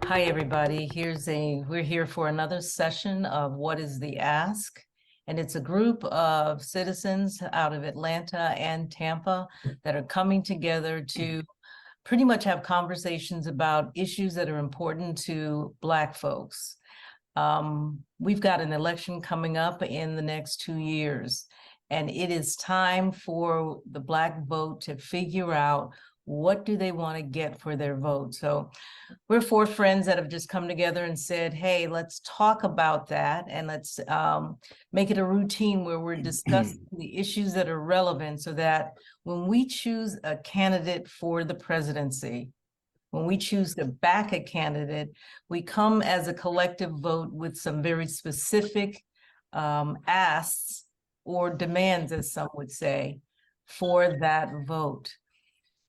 Hi, everybody. We're here for another session of What is the Ask? And it's a group of citizens out of Atlanta and Tampa that are coming together to pretty much have conversations about issues that are important to Black folks. We've got an election coming up in the next 2 years, and it is time for the Black vote to figure out what do they want to get for their vote. So we're four friends that have just come together and said, hey, let's talk about that, and let's make it a routine where we're discussing the issues that are relevant so that when we choose a candidate for the presidency, when we choose to back a candidate, we come as a collective vote with some very specific asks or demands, as some would say, for that vote.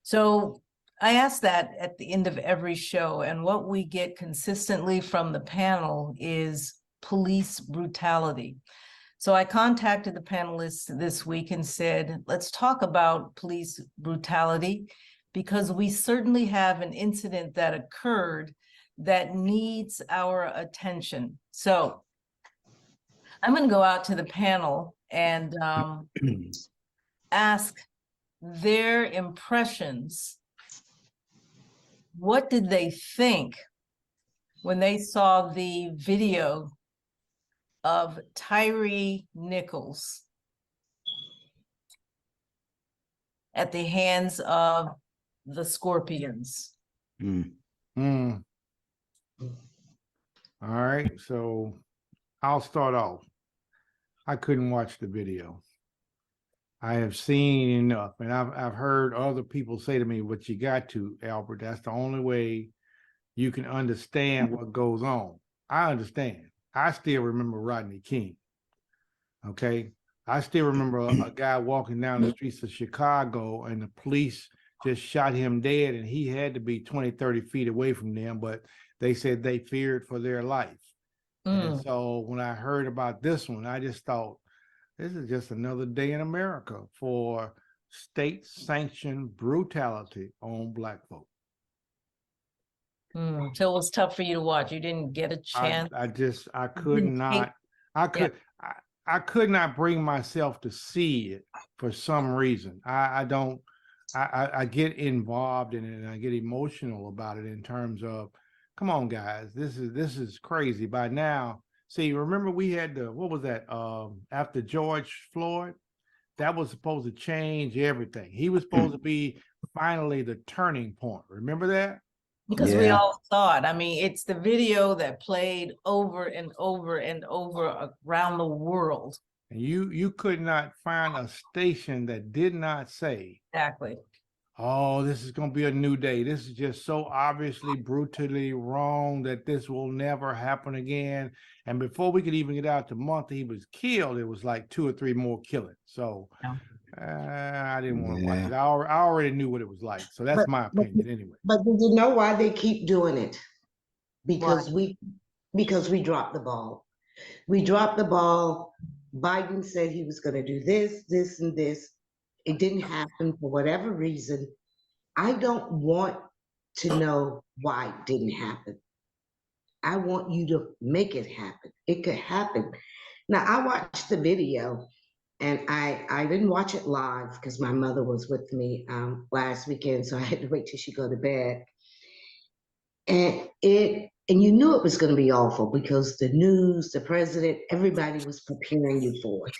So I ask that at the end of every show, and what we get consistently from the panel is police brutality. So I contacted the panelists this week and said, let's talk about police brutality, because we certainly have an incident that occurred that needs our attention. So I'm going to go out to the panel and ask their impressions. What did they think when they saw the video of Tyre Nichols at the hands of the Scorpions? All right, so I'll start off. I couldn't watch the video. I have seen enough, and I've heard other people say to me, "What you got to, Albert? That's the only way you can understand what goes on." I understand. I still remember Rodney King. Okay, I still remember a guy walking down the streets of Chicago, and the police just shot him dead, and he had to be 20, 30 feet away from them, but they said they feared for their life. And so when I heard about this one, I just thought, this is just another day in America for state-sanctioned brutality on Black folk. So it was tough for you to watch. You didn't get a chance. I could not bring myself to see it for some reason. I get involved in it, and I get emotional about it in terms of, come on, guys, this is crazy. By now, see, remember we had what was that? After George Floyd, that was supposed to change everything. He was supposed to be finally the turning point. Remember that? Because we all saw it. I mean, it's the video that played over and over and over around the world. And you could not find a station that did not say, exactly, oh, this is going to be a new day. This is just so obviously brutally wrong that this will never happen again. And before we could even get out the month he was killed, it was like 2 or 3 more killings. So I didn't want to watch it. I already knew what it was like. So that's my opinion anyway. But do you know why they keep doing it? Because we dropped the ball. We dropped the ball. Biden said he was going to do this, this, and this. It didn't happen for whatever reason. I don't want to know why it didn't happen. I want you to make it happen. It could happen. Now, I watched the video, and I didn't watch it live because my mother was with me last weekend, so I had to wait till she go to bed. And you knew it was going to be awful because the news, the president, everybody was preparing you for it.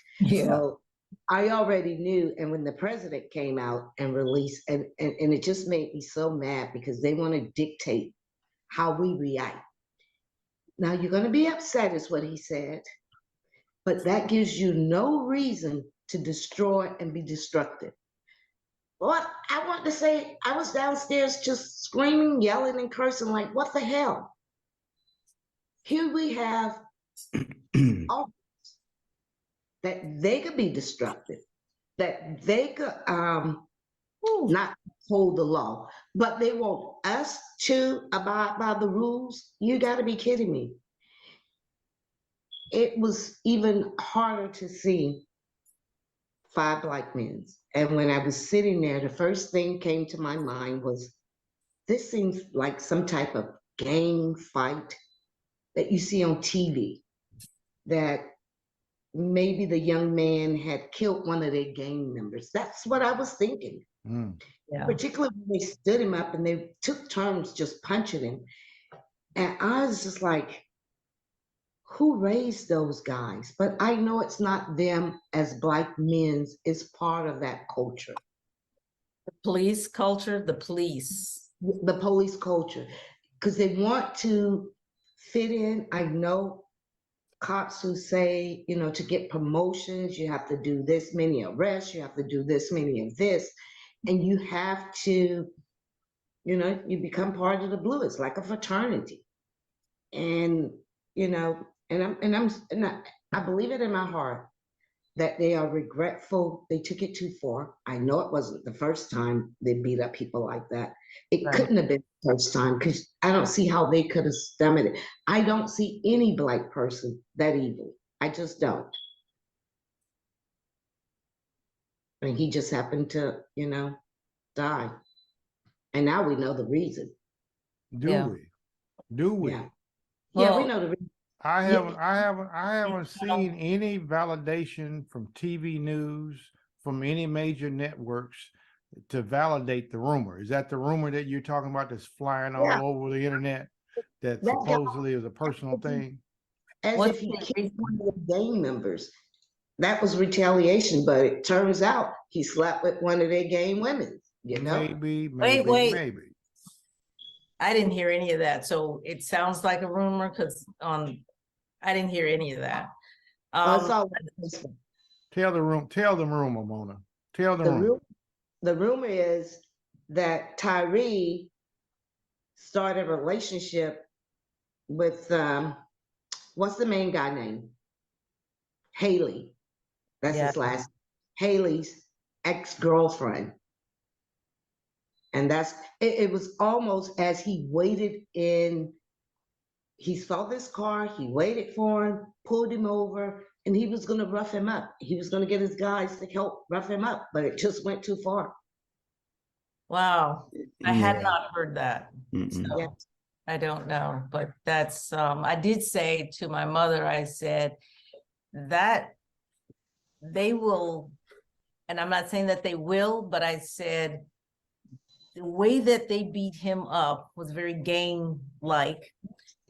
So I already knew, and when the president came out and released, and it just made me so mad because they want to dictate how we react. Now, you're going to be upset is what he said, but that gives you no reason to destroy and be destructive. Well, I want to say I was downstairs just screaming, yelling, and cursing like, what the hell? Here we have all that they could be destructive, that they could not hold the law, but they want us to abide by the rules. You got to be kidding me. It was even harder to see 5 Black men. And when I was sitting there, the first thing came to my mind was, this seems like some type of gang fight that you see on TV, that maybe the young man had killed one of their gang members. That's what I was thinking. Yeah. Particularly when they stood him up and they took turns just punching him. And I was just like, who raised those guys? But I know it's not them as Black men's, it's part of that culture. Police culture, the police. The police culture, because they want to fit in. I know cops who say, you know, to get promotions, you have to do this many arrests, you have to do this many of this, and you have to, you know, you become part of the blue. It's like a fraternity. And, you know, I believe it in my heart that they are regretful they took it too far. I know it wasn't the first time they beat up people like that. It Right. couldn't have been the first time, because I don't see how they could have stomached it. I don't see any Black person that evil. I just don't. And he just happened to, you know, die. And now we know the reason. Yeah. Do we? Yeah. Yeah, we Well, know the reason. I Yeah. haven't seen any validation from TV news, from any major networks to validate the rumor. Is that the rumor that you're talking about that's flying Yeah. all over the internet that That guy, supposedly is a personal thing? as what's if he the killed reason? one of the gang members. That was retaliation, but it turns out he slept with one of their gang women, you know? Maybe, Wait. maybe. I didn't hear any of that. So it sounds like a rumor because I didn't hear any of that. Well, it's Um, all Facebook. Tell the rumor, Mona. Tell the The rumor. rumor is that Tyre started a relationship with what's the main guy name? Haley. That's yeah, his last. Haley's ex-girlfriend. And it was almost as he waited in, he saw this car, he waited for him, pulled him over, and he was going to rough him up. He was going to get his guys to help rough him up, but it just went too far. wow. I had Yeah. not heard that. Mm-mm. So Yeah. I don't know, but that's, I did say to my mother, I said that they will, and I'm not saying that they will, but I said the way that they beat him up was very gang-like,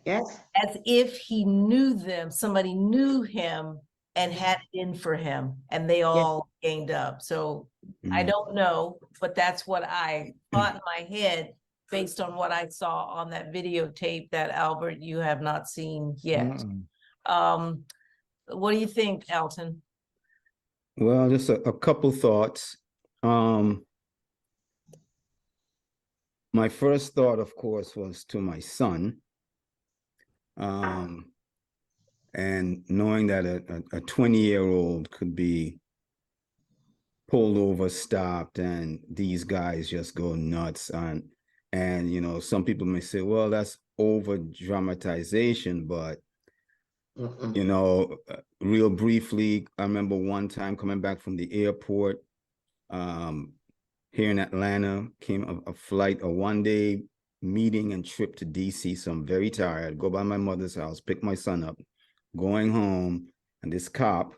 Yes. as if he knew them, somebody knew him and had it in for him, and they all ganged up. So I Mm. don't know, but that's what I thought in my head based on what I saw on that videotape that Albert, you have not seen yet. What do you think, Elton? Well, just a couple thoughts. My first thought, of course, was to my son. And knowing that a 20-year-old could be pulled over, stopped, and these guys just go nuts and you know, some people may say, well, that's over dramatization, but you know, real briefly, I remember one time coming back from the airport here in Atlanta, came a flight, a one-day meeting and trip to DC. So I'm very tired. Go by my mother's house, pick my son up, going home, and this cop,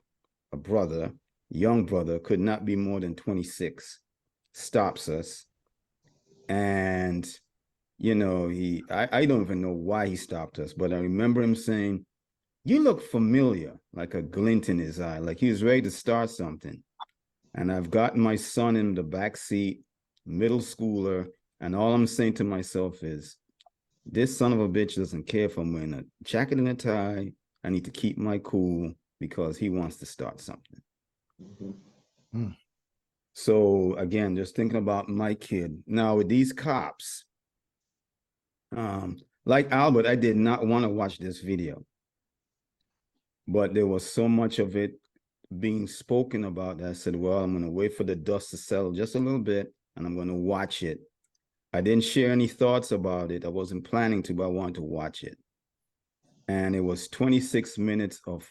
a brother, young brother, could not be more than 26, stops us. And, you know, I don't even know why he stopped us, but I remember him saying, "You look familiar," like a glint in his eye, like he was ready to start something. And I've got my son in the back seat, middle schooler, and all I'm saying to myself is, this son of a bitch doesn't care if I'm wearing a jacket and a tie. I need to keep my cool because he wants to start something. So again, just thinking about my kid. Now with these cops, like Albert, I did not want to watch this video, but there was so much of it being spoken about that I said, well, I'm going to wait for the dust to settle just a little bit and I'm going to watch it. I didn't share any thoughts about it. I wasn't planning to, but I wanted to watch it. And it was 26 minutes of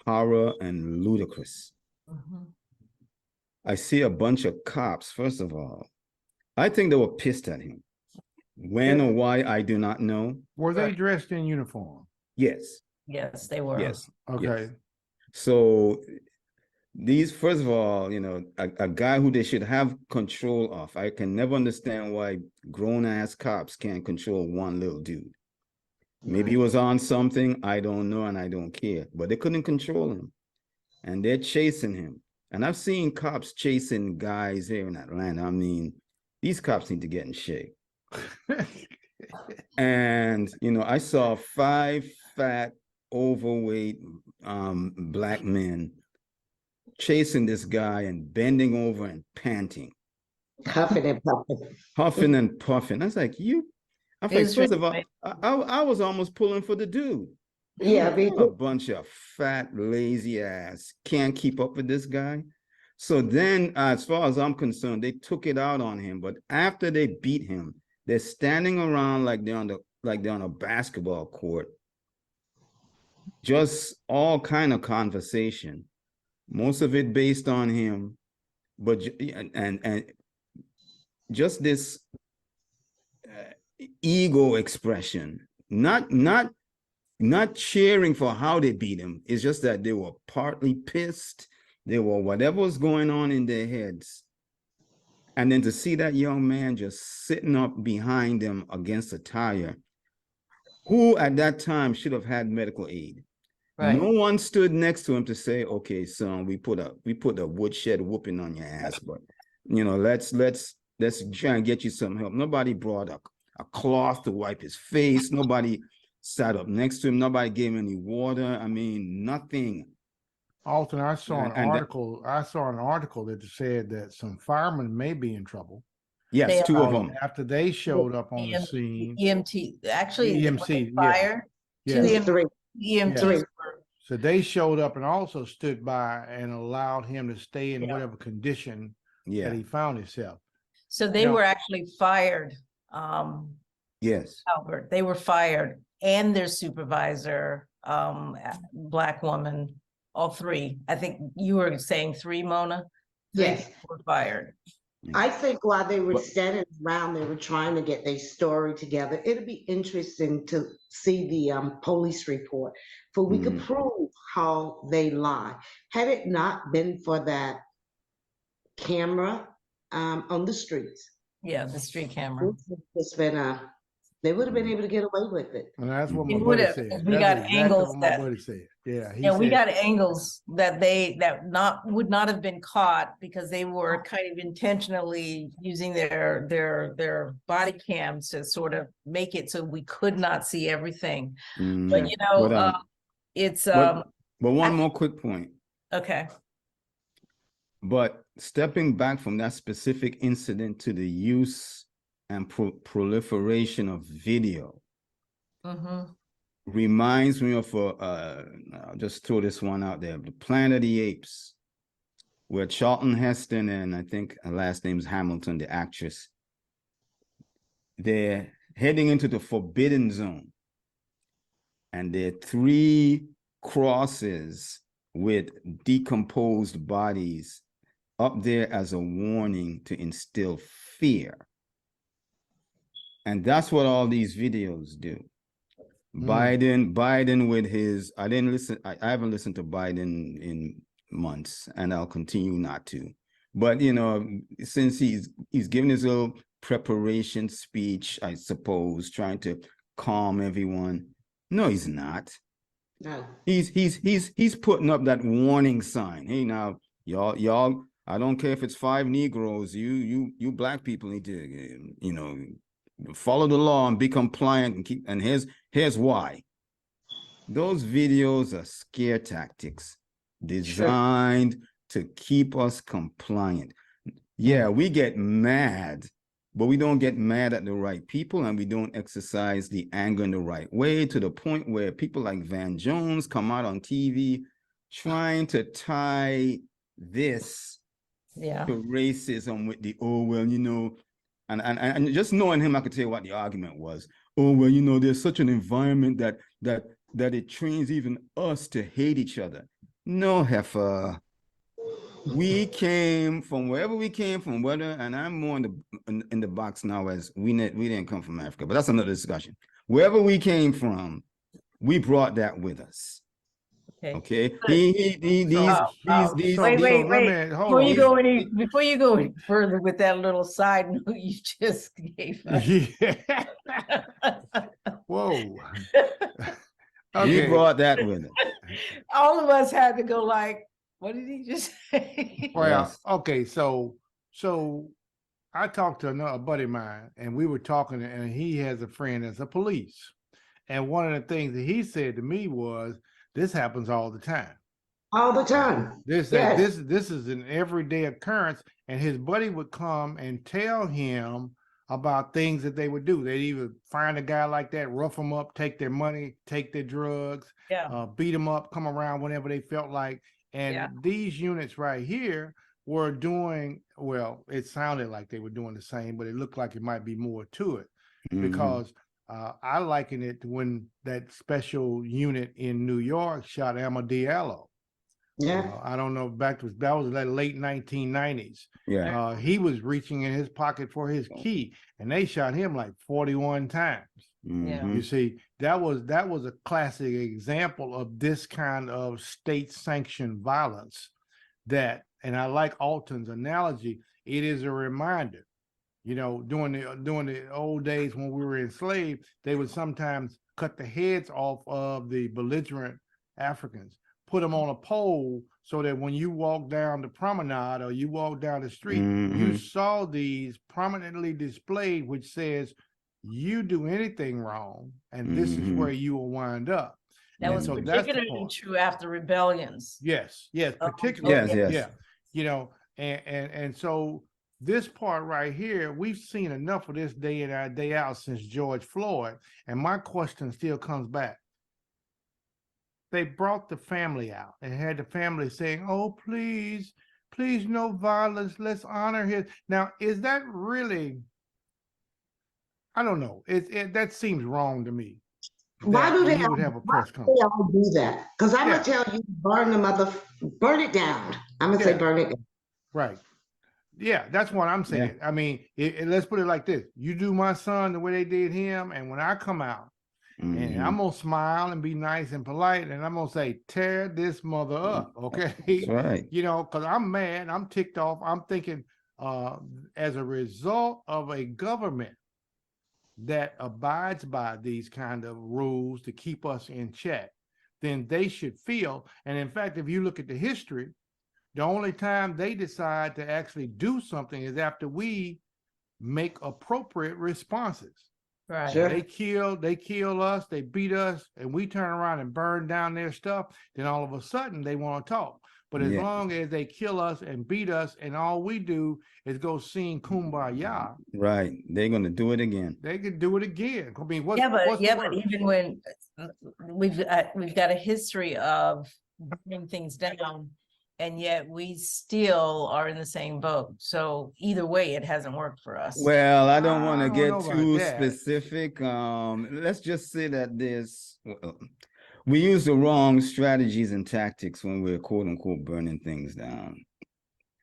horror and ludicrous. I see a bunch of cops. First of all, I think they were pissed at him. When or why, I do not know. Were they Right. dressed in uniform? Yes, Yes, they were. yes. Okay. Yes. So these, first of all, a guy who they should have control of. I can never understand why grown ass cops can't control one little dude. Maybe he was on something, I don't know, and I don't care. But they couldn't control him. And they're chasing him. And I've seen cops chasing guys here in Atlanta. I mean, these cops need to get in shape. And I saw 5 fat, overweight black men chasing this guy and bending over and panting, Huffing and puffing. huffing and puffing. I was like, I think, It's first of all, really- I was almost pulling for the dude. Yeah, me You're a too. bunch of fat, lazy ass. Can't keep up with this guy. So then, as far as I'm concerned, they took it out on him. But after they beat him, they're standing around like they're on a basketball court. Just all kind of conversation. Most of it based on him, but and just this ego expression, not cheering for how they beat him. It's just that they were partly pissed. They were whatever was going on in their heads. And then to see that young man just sitting up behind them against a tire, who at that time should have had medical aid. Right. No one stood next to him to say, okay, son, we put a woodshed whooping on your ass, but let's try and get you some help. Nobody brought a cloth to wipe his face. Nobody sat up next to him. Nobody gave him any water. I mean, nothing. Alton, I saw an And that- article. I saw an article that said that some firemen may be in trouble Yes, They 2 of them. after they showed up on the EM scene. EMT, actually, when EMC, they yeah. fire, Yeah. two Three. EMTs Three. were, So they showed up and also stood by and allowed him to stay in Yeah. whatever condition Yeah. that he found himself. so they Now- were actually fired, Yes. Albert, they were fired, and their supervisor, black woman, all 3. I think you were saying 3, Mona? 3 Yes. people were fired. I think while they were But- standing around, they were trying to get their story together. It'll be interesting to see the police report, for we could prove how they lie. Had it not been for that camera on the streets, Yeah, the street camera. it's been they would have been able to get away with it. And that's what It my would buddy have, said. because we That's got exactly angles what my that- buddy said. Yeah. He Yeah, we said- got angles that would not have been caught because they were kind of intentionally using their body cams to sort of make it so we could not see everything. But it's but one more quick point. okay. But stepping back from that specific incident to the use and proliferation of video Mm-hmm. reminds me of I'll just throw this one out there, the Planet of the Apes, where Charlton Heston and I think her last name is Hamilton, the actress, they're heading into the forbidden zone. And there are 3 crosses with decomposed bodies up there as a warning to instill fear. And that's what all these videos do. Biden with his, I haven't listened to Biden in months, and I'll continue not to. But since he's given his little preparation speech, I suppose, trying to calm everyone. No, he's not. No. He's putting up that warning sign. Hey, now, y'all, I don't care if it's 5 Negroes, you black people need to, follow the law and be compliant and here's why. Those videos are scare tactics designed to keep us compliant. Yeah, we get mad, but we don't get mad at the right people, and we don't exercise the anger in the right way, to the point where people like Van Jones come out on TV trying to tie this Yeah. to racism with the, and just knowing him, I could tell you what the argument was. Oh, well, there's such an environment that it trains even us to hate each other. No, heifer. We came from wherever we came from, whether, and I'm more in the box now as we didn't come from Africa, but that's another discussion. Wherever we came from, we brought that with us. Okay. So Wait, wait, let wait. me hold Before you on. go before you go any further with that little side note you just gave us. Yeah. Whoa. We Okay. brought that with us. All of us had to go like, what did he just say? Well, Yes. okay, so I talked to a buddy of mine, and we were talking, and he has a friend that's a police. And one of the things that he said to me was, this happens all the time. All the time. This Yes. this is an everyday occurrence, and his buddy would come and tell him about things that they would do. They'd either find a guy like that, rough him up, take their money, take their drugs, Yeah, beat him up, come around whenever they felt like. And Yeah. these units right here were doing, well, it sounded like they were doing the same, but it looked like it might be more to it, Mhm. because I liken it to when that special unit in New York shot Amadillo. Yeah. I don't know, that was like late 1990s. Yeah. He was reaching in his pocket for his key, and they shot him like 41 times. Mhm. You see, that was a classic example of this kind of state-sanctioned violence. That, and I like Alton's analogy. It is a reminder. You know, during the old days when we were enslaved, they would sometimes cut the heads off of the belligerent Africans, put them on a pole, so that when you walk down the promenade or you walk down the street, you Mhm. saw these prominently displayed, which says, you do anything wrong, and this is Mhm. where you will wind up. that And was so that's the particularly part. true after rebellions. Yes, Oh, particularly. Yes, yes. Yeah. You know, and so this part right here, we've seen enough of this day in our day out since George Floyd. And my question still comes back. They brought the family out and had the family saying, oh, please, please, no violence. Let's honor his. Now, is that really, I don't know. That seems wrong to me. Why That do they you would have a press they conference. all do that? Because I'm Yeah. gonna tell you, burn it down. I'm gonna say Yeah. burn it down. Right. Yeah, that's what I'm saying. I mean, let's put it like this. You do my son the way they did him, and when I come out, and Mhm. I'm gonna smile and be nice and polite, and I'm gonna say, tear this mother up, okay? That's right. You know, because I'm mad, I'm ticked off. I'm thinking, as a result of a government that abides by these kind of rules to keep us in check, then they should feel. And in fact, if you look at the history, the only time they decide to actually do something is after we make appropriate responses. Right. Sure. They kill us, they beat us, and we turn around and burn down their stuff. Then all of a sudden they want to talk. But as Yeah. long as they kill us and beat us, and all we do is go sing Kumbaya, Right. They're gonna do it again. they could do it again. I mean, what's Yeah, but the but worst? even when we've got a history of burning things down, and yet we still are in the same boat. So either way, it hasn't worked for us. Well, I don't want I to don't get know about too that. specific. Let's just say that we use the wrong strategies and tactics when we're quote unquote burning things down.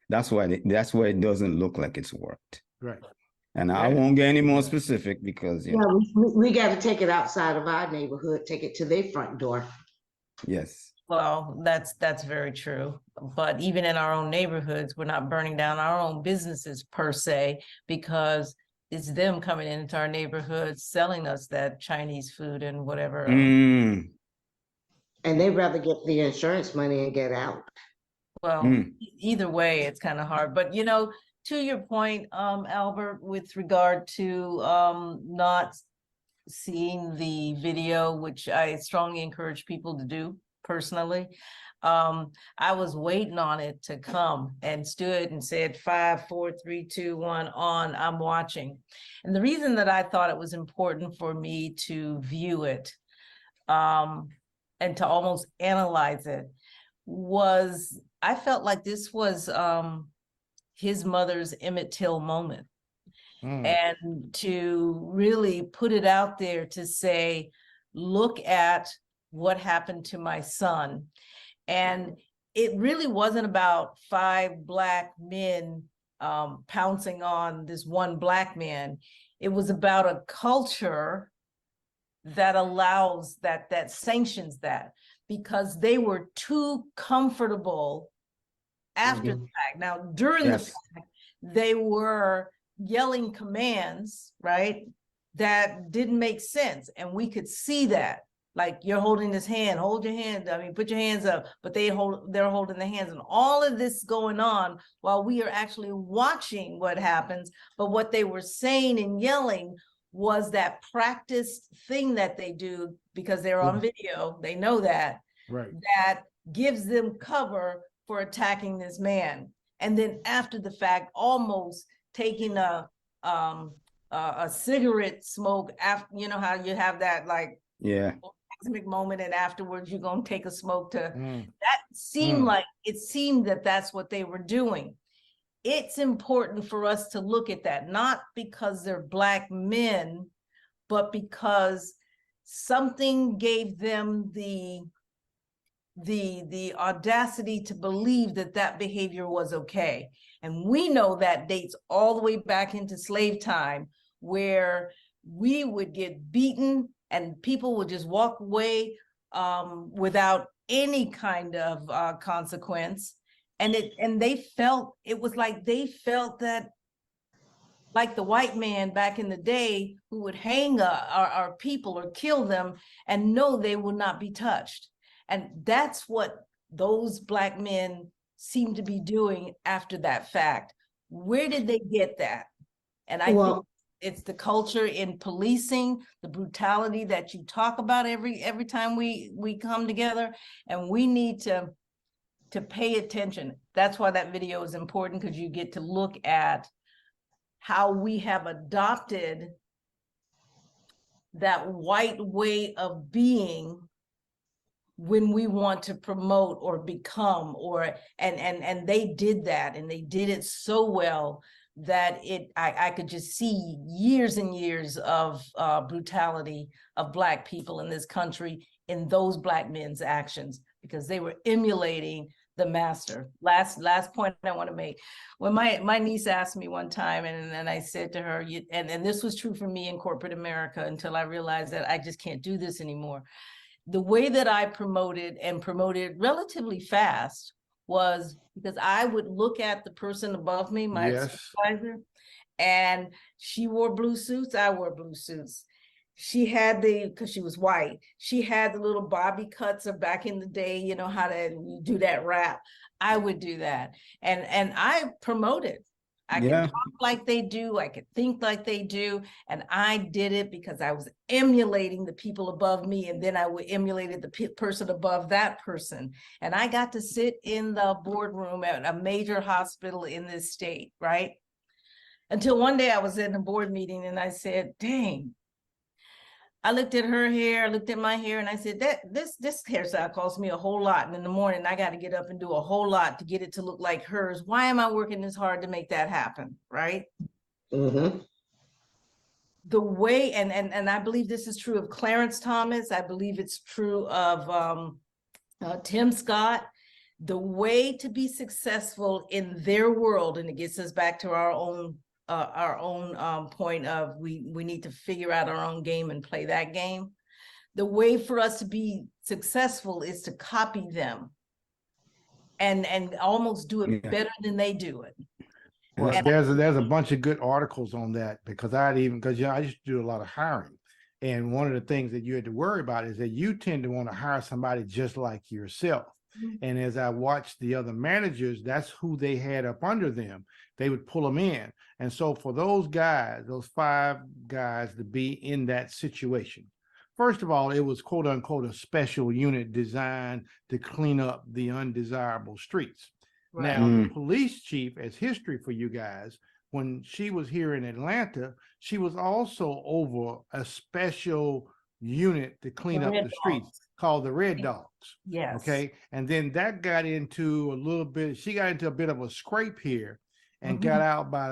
That's why it doesn't look like it's worked. Right. And I Yeah. won't get any more specific because Yeah, we got to take it outside of our neighborhood, take it to their front door. yes. Well, that's very true. But even in our own neighborhoods, we're not burning down our own businesses per se, because it's them coming into our neighborhoods selling us that Chinese food and whatever else. Mm. And they'd rather get the insurance money and get out. Well, Mm. either way, it's kind of hard. But to your point, Albert, with regard to not seeing the video, which I strongly encourage people to do personally. I was waiting on it to come and stood and said 5, 4, 3, 2, 1 on, I'm watching. And the reason that I thought it was important for me to view it and to almost analyze it was I felt like this was his mother's Emmett Till moment. And to really put it out there to say, look at what happened to my son. And it really wasn't about 5 Black men pouncing on this one Black man. It was about a culture that allows that sanctions that, because they were too comfortable after the fact. Now, during the Yes. fact, they were yelling commands, right? That didn't make sense. And we could see that. Like, you're holding his hand, hold your hand. I mean, put your hands up, but they're holding the hands, and all of this going on while we are actually watching what happens. But what they were saying and yelling was that practiced thing that they do, because they're on video, they know that, Right. that gives them cover for attacking this man. And then after the fact, almost taking a cigarette smoke after, you know how you have that like Yeah. cosmic moment, and afterwards you're gonna take a smoke to Mm. that seemed like it seemed that that's what they were doing. It's important for us to look at that, not because they're Black men, but because something gave them the audacity to believe that that behavior was okay. And we know that dates all the way back into slave time, where we would get beaten and people would just walk away without any kind of consequence. And they felt, it was like they felt that, like the white man back in the day who would hang our people or kill them and know they will not be touched. And that's what those Black men seem to be doing after that fact. Where did they get that? And I think it's the culture in policing, the brutality that you talk about every time we come together, and we need to pay attention. That's why that video is important, because you get to look at how we have adopted that white way of being when we want to promote or become, or and they did that, and they did it so well that I could just see years and years of brutality of Black people in this country in those Black men's actions, because they were emulating the master. Last point I want to make. When my niece asked me one time, and I said to her, and this was true for me in corporate America until I realized that I just can't do this anymore. The way that I promoted relatively fast was because I would look at the person above me, my supervisor, and she wore blue suits, I wore blue suits. She had because she was white, she had the little bobby cuts of back in the day, you know how to do that rap. I would do that. And I promoted. I could talk like they do, I could think like they do. And I did it because I was emulating the people above me. And then I would emulated the person above that person. And I got to sit in the boardroom at a major hospital in this state, right? Until one day I was in a board meeting and I said, dang, I looked at her hair, I looked at my hair, and I said, this hairstyle costs me a whole lot. And in the morning, I got to get up and do a whole lot to get it to look like hers. Why am I working this hard to make that happen, right? Mm-hmm. The way, and I believe this is true of Clarence Thomas. I believe it's true of Tim Scott. The way to be successful in their world, and it gets us back to our own point of we need to figure out our own game and play that game. The way for us to be successful is to copy them and almost do it better than they do it. Well, there's a bunch of good articles on that, because I used to do a lot of hiring. And one of the things that you had to worry about is that you tend to want to hire somebody just like yourself. And as I watched the other managers, that's who they had up under them. They would pull them in. And so for those guys, those 5 guys to be in that situation, first of all, it was quote unquote a special unit designed to clean up the undesirable streets. Right. Now, the police chief, as history for you guys, when she was here in Atlanta, she was also over a special unit to clean up the streets called the Red Dogs. Yes. Okay. And then that got into she got into a bit of a scrape here and got out by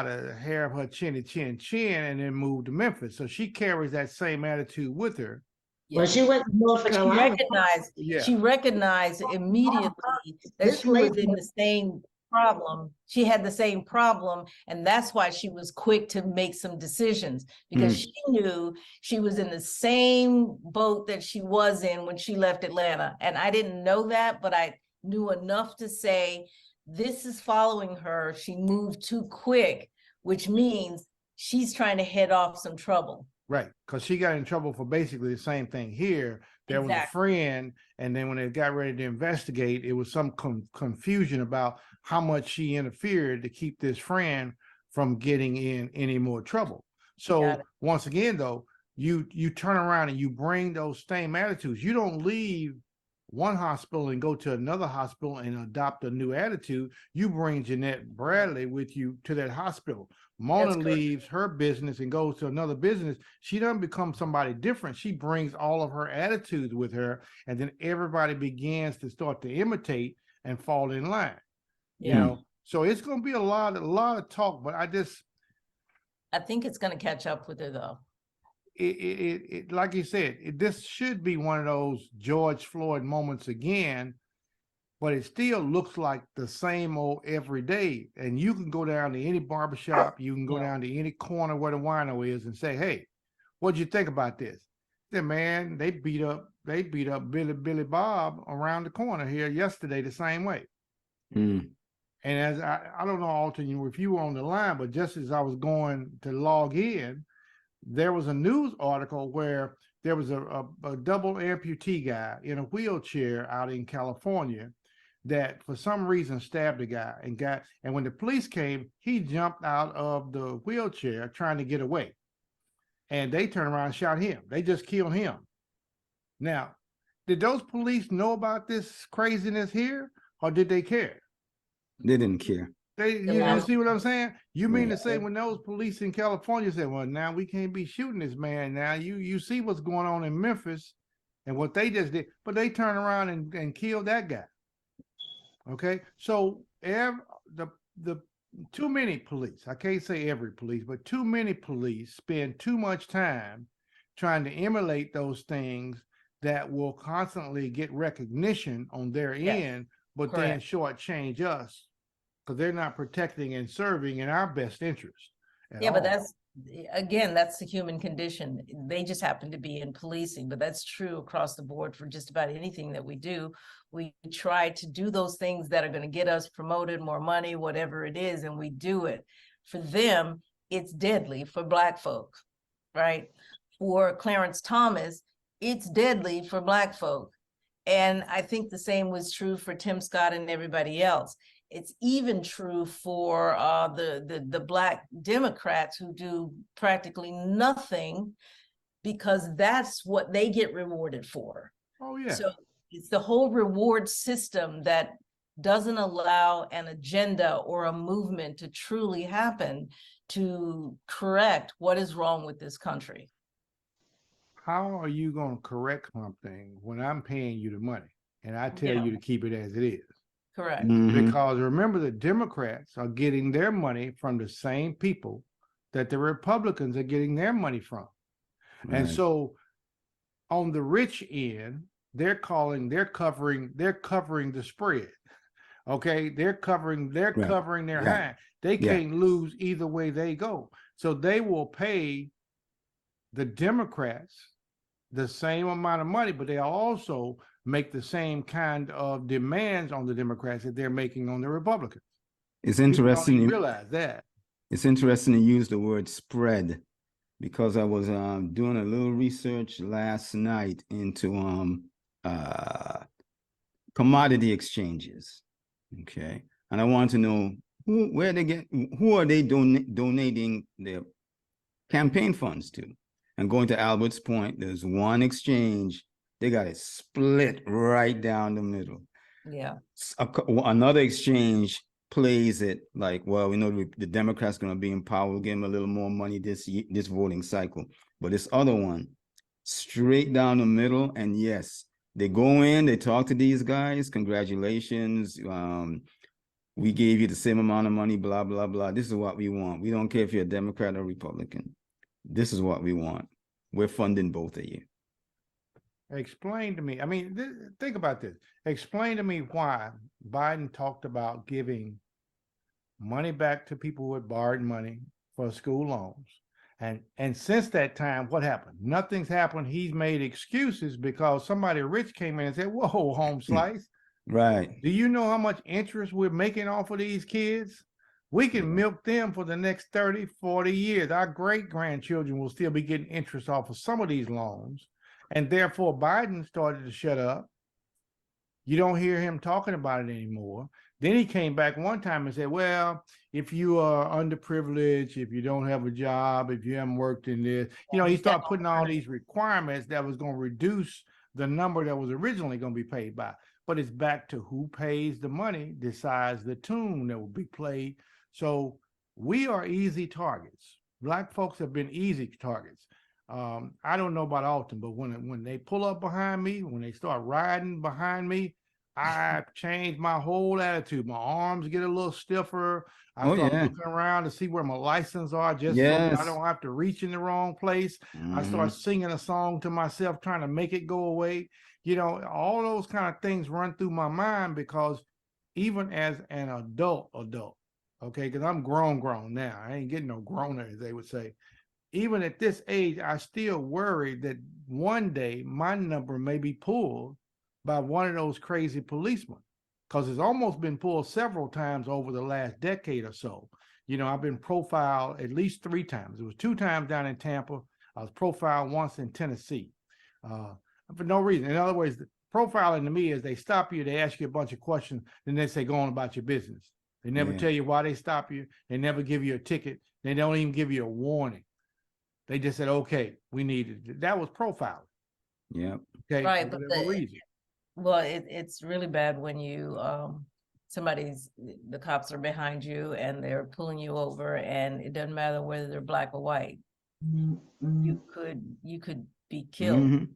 the hair of her chin and then moved to Memphis. So she carries that same attitude with her When Yeah. she went to North But Carolina, Yeah. she recognized immediately that This she was lady- in the same problem. She had the same problem, and that's why she was quick to make some decisions, because she knew she was in the same boat that she was in when she left Atlanta. And I didn't know that, but I knew enough to say, this is following her. She moved too quick, which means she's trying to head off some trouble. Right, because she got in trouble for basically the same thing here. There was a Exactly. friend, and then when they got ready to investigate, it was some confusion about how much she interfered to keep this friend from getting in any more trouble. So once again, though, you turn around and you bring those same attitudes. You don't leave one hospital and go to another hospital and adopt a new attitude. You bring Jeanette Bradley with you to that hospital. Mona leaves her business and goes to another business. She doesn't become somebody different. She brings all of her attitudes with her, and then everybody begins to start to imitate and fall in line. You know, so it's going to be a lot of talk, but I think it's going to catch up with her, though. It like you said, this should be one of those George Floyd moments again, but it still looks like the same old every day. And you can go down to any barbershop, you can go down to any corner where the wino is and say, hey, what'd you think about this? Then, man, they beat up Billy Bob around the corner here yesterday the same way. And as I don't know, Alton, if you were on the line, but just as I was going to log in, there was a news article where there was a double amputee guy in a wheelchair out in California that for some reason stabbed a guy and when the police came, he jumped out of the wheelchair trying to get away. And they turned around and shot him. They just killed him. Now, did those police know about this craziness here, or did they care? They didn't care. You see what I'm saying? You mean to say when those police in California said, well, now we can't be shooting this man. Now you see what's going on in Memphis and what they just did, but they turned around and killed that guy. Okay. So the too many police, I can't say every police, but too many police spend too much time trying to emulate those things that will constantly get recognition on their end, but then shortchange us, because they're not protecting and serving in our best interest. But that's, again, that's the human condition. They just happen to be in policing, but that's true across the board for just about anything that we do. We try to do those things that are going to get us promoted, more money, whatever it is, and we do it. For them, it's deadly. For Black folk, right? For Clarence Thomas, it's deadly for Black folk. And I think the same was true for Tim Scott and everybody else. It's even true for the Black Democrats who do practically nothing because that's what they get rewarded for. Oh, yeah. So it's the whole reward system that doesn't allow an agenda or a movement to truly happen to correct what is wrong with this country. How are you going to correct something when I'm paying you the money and I tell you to keep it as it is? Correct. Because remember, the Democrats are getting their money from the same people that the Republicans are getting their money from. Right. And so on the rich end, they're covering the spread. Okay. They're covering their hand. They can't lose either way they go. So they will pay the Democrats the same amount of money, but they also make the same kind of demands on the Democrats that they're making on the Republicans. It's interesting you realize that. It's interesting to use the word spread, because I was doing a little research last night into commodity exchanges. Okay. And I want to know who are they donating their campaign funds to? And going to Albert's point, there's one exchange, they got it split right down the middle. Yeah. Another exchange plays it like, well, we know the Democrats going to be in power, we'll give them a little more money this voting cycle. But this other one, straight down the middle, and yes, they go in, they talk to these guys, congratulations, we gave you the same amount of money, blah, blah, blah. This is what we want. We don't care if you're a Democrat or Republican. This is what we want. We're funding both of you. explain to me. I mean, think about this. Explain to me why Biden talked about giving money back to people who had borrowed money for school loans. And since that time, what happened? Nothing's happened. He's made excuses because somebody rich came in and said, whoa, home slice. Right. Do you know how much interest we're making off of these kids? We can milk them for the next 30, 40 years. Our great grandchildren will still be getting interest off of some of these loans. And therefore, Biden started to shut up. You don't hear him talking about it anymore. Then he came back one time and said, well, if you are underprivileged, if you don't have a job, if you haven't worked in this, he started putting all these requirements that was going to reduce the number that was originally going to be paid by. But it's back to who pays the money decides the tune that will be played. So we are easy targets. Black folks have been easy targets. I don't know about Alton, but when they pull up behind me, when they start riding behind me, I change my whole attitude. My arms get a little stiffer. I start looking around to see where my license are, just so that I don't have to reach in the wrong place. I start singing a song to myself, trying to make it go away. All those kind of things run through my mind because even as an adult, okay, because I'm grown now. I ain't getting no growner, as they would say. Even at this age, I still worry that one day my number may be pulled by one of those crazy policemen, because it's almost been pulled several times over the last decade or so. I've been profiled at least 3 times. It was 2 times down in Tampa. I was profiled once in Tennessee for no reason. In other words, profiling to me is they stop you, they ask you a bunch of questions, then they say, go on about your business. They never tell you why they stop you. They never give you a ticket. They don't even give you a warning. They just said, okay, we needed it. That was profiling. Yeah. Okay. Right, For but whatever reason. well, it's really bad when you the cops are behind you and they're pulling you over, and it doesn't matter whether they're black or white. You could be killed.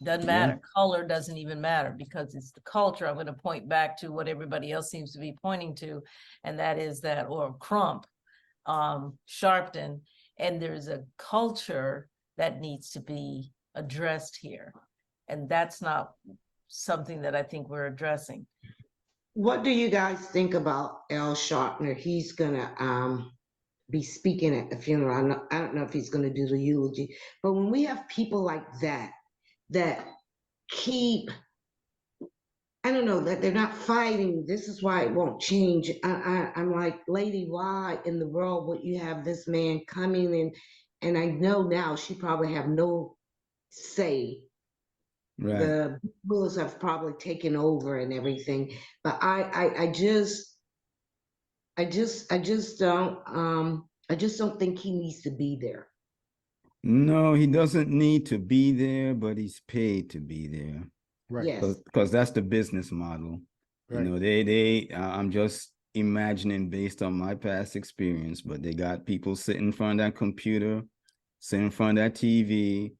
Doesn't matter. Color doesn't even matter, because it's the culture. I'm going to point back to what everybody else seems to be pointing to, and that is that, or Crump, Sharpton, and there's a culture that needs to be addressed here. And that's not something that I think we're addressing. What do you guys think about Al Sharpton? He's gonna be speaking at the funeral. I don't know if he's gonna do the eulogy, but when we have people like that keep, I don't know, that they're not fighting, this is why it won't change. I'm like, lady, why in the world would you have this man coming in? And I know now she probably have no say. Right. The Bulls have probably taken over and everything, but I just don't think he needs to be there. No, he doesn't need to be there, but he's paid to be there. Right. Yes. Because that's the business model. Right. I'm just imagining based on my past experience, but they got people sitting in front of that computer, sitting in front of that TV,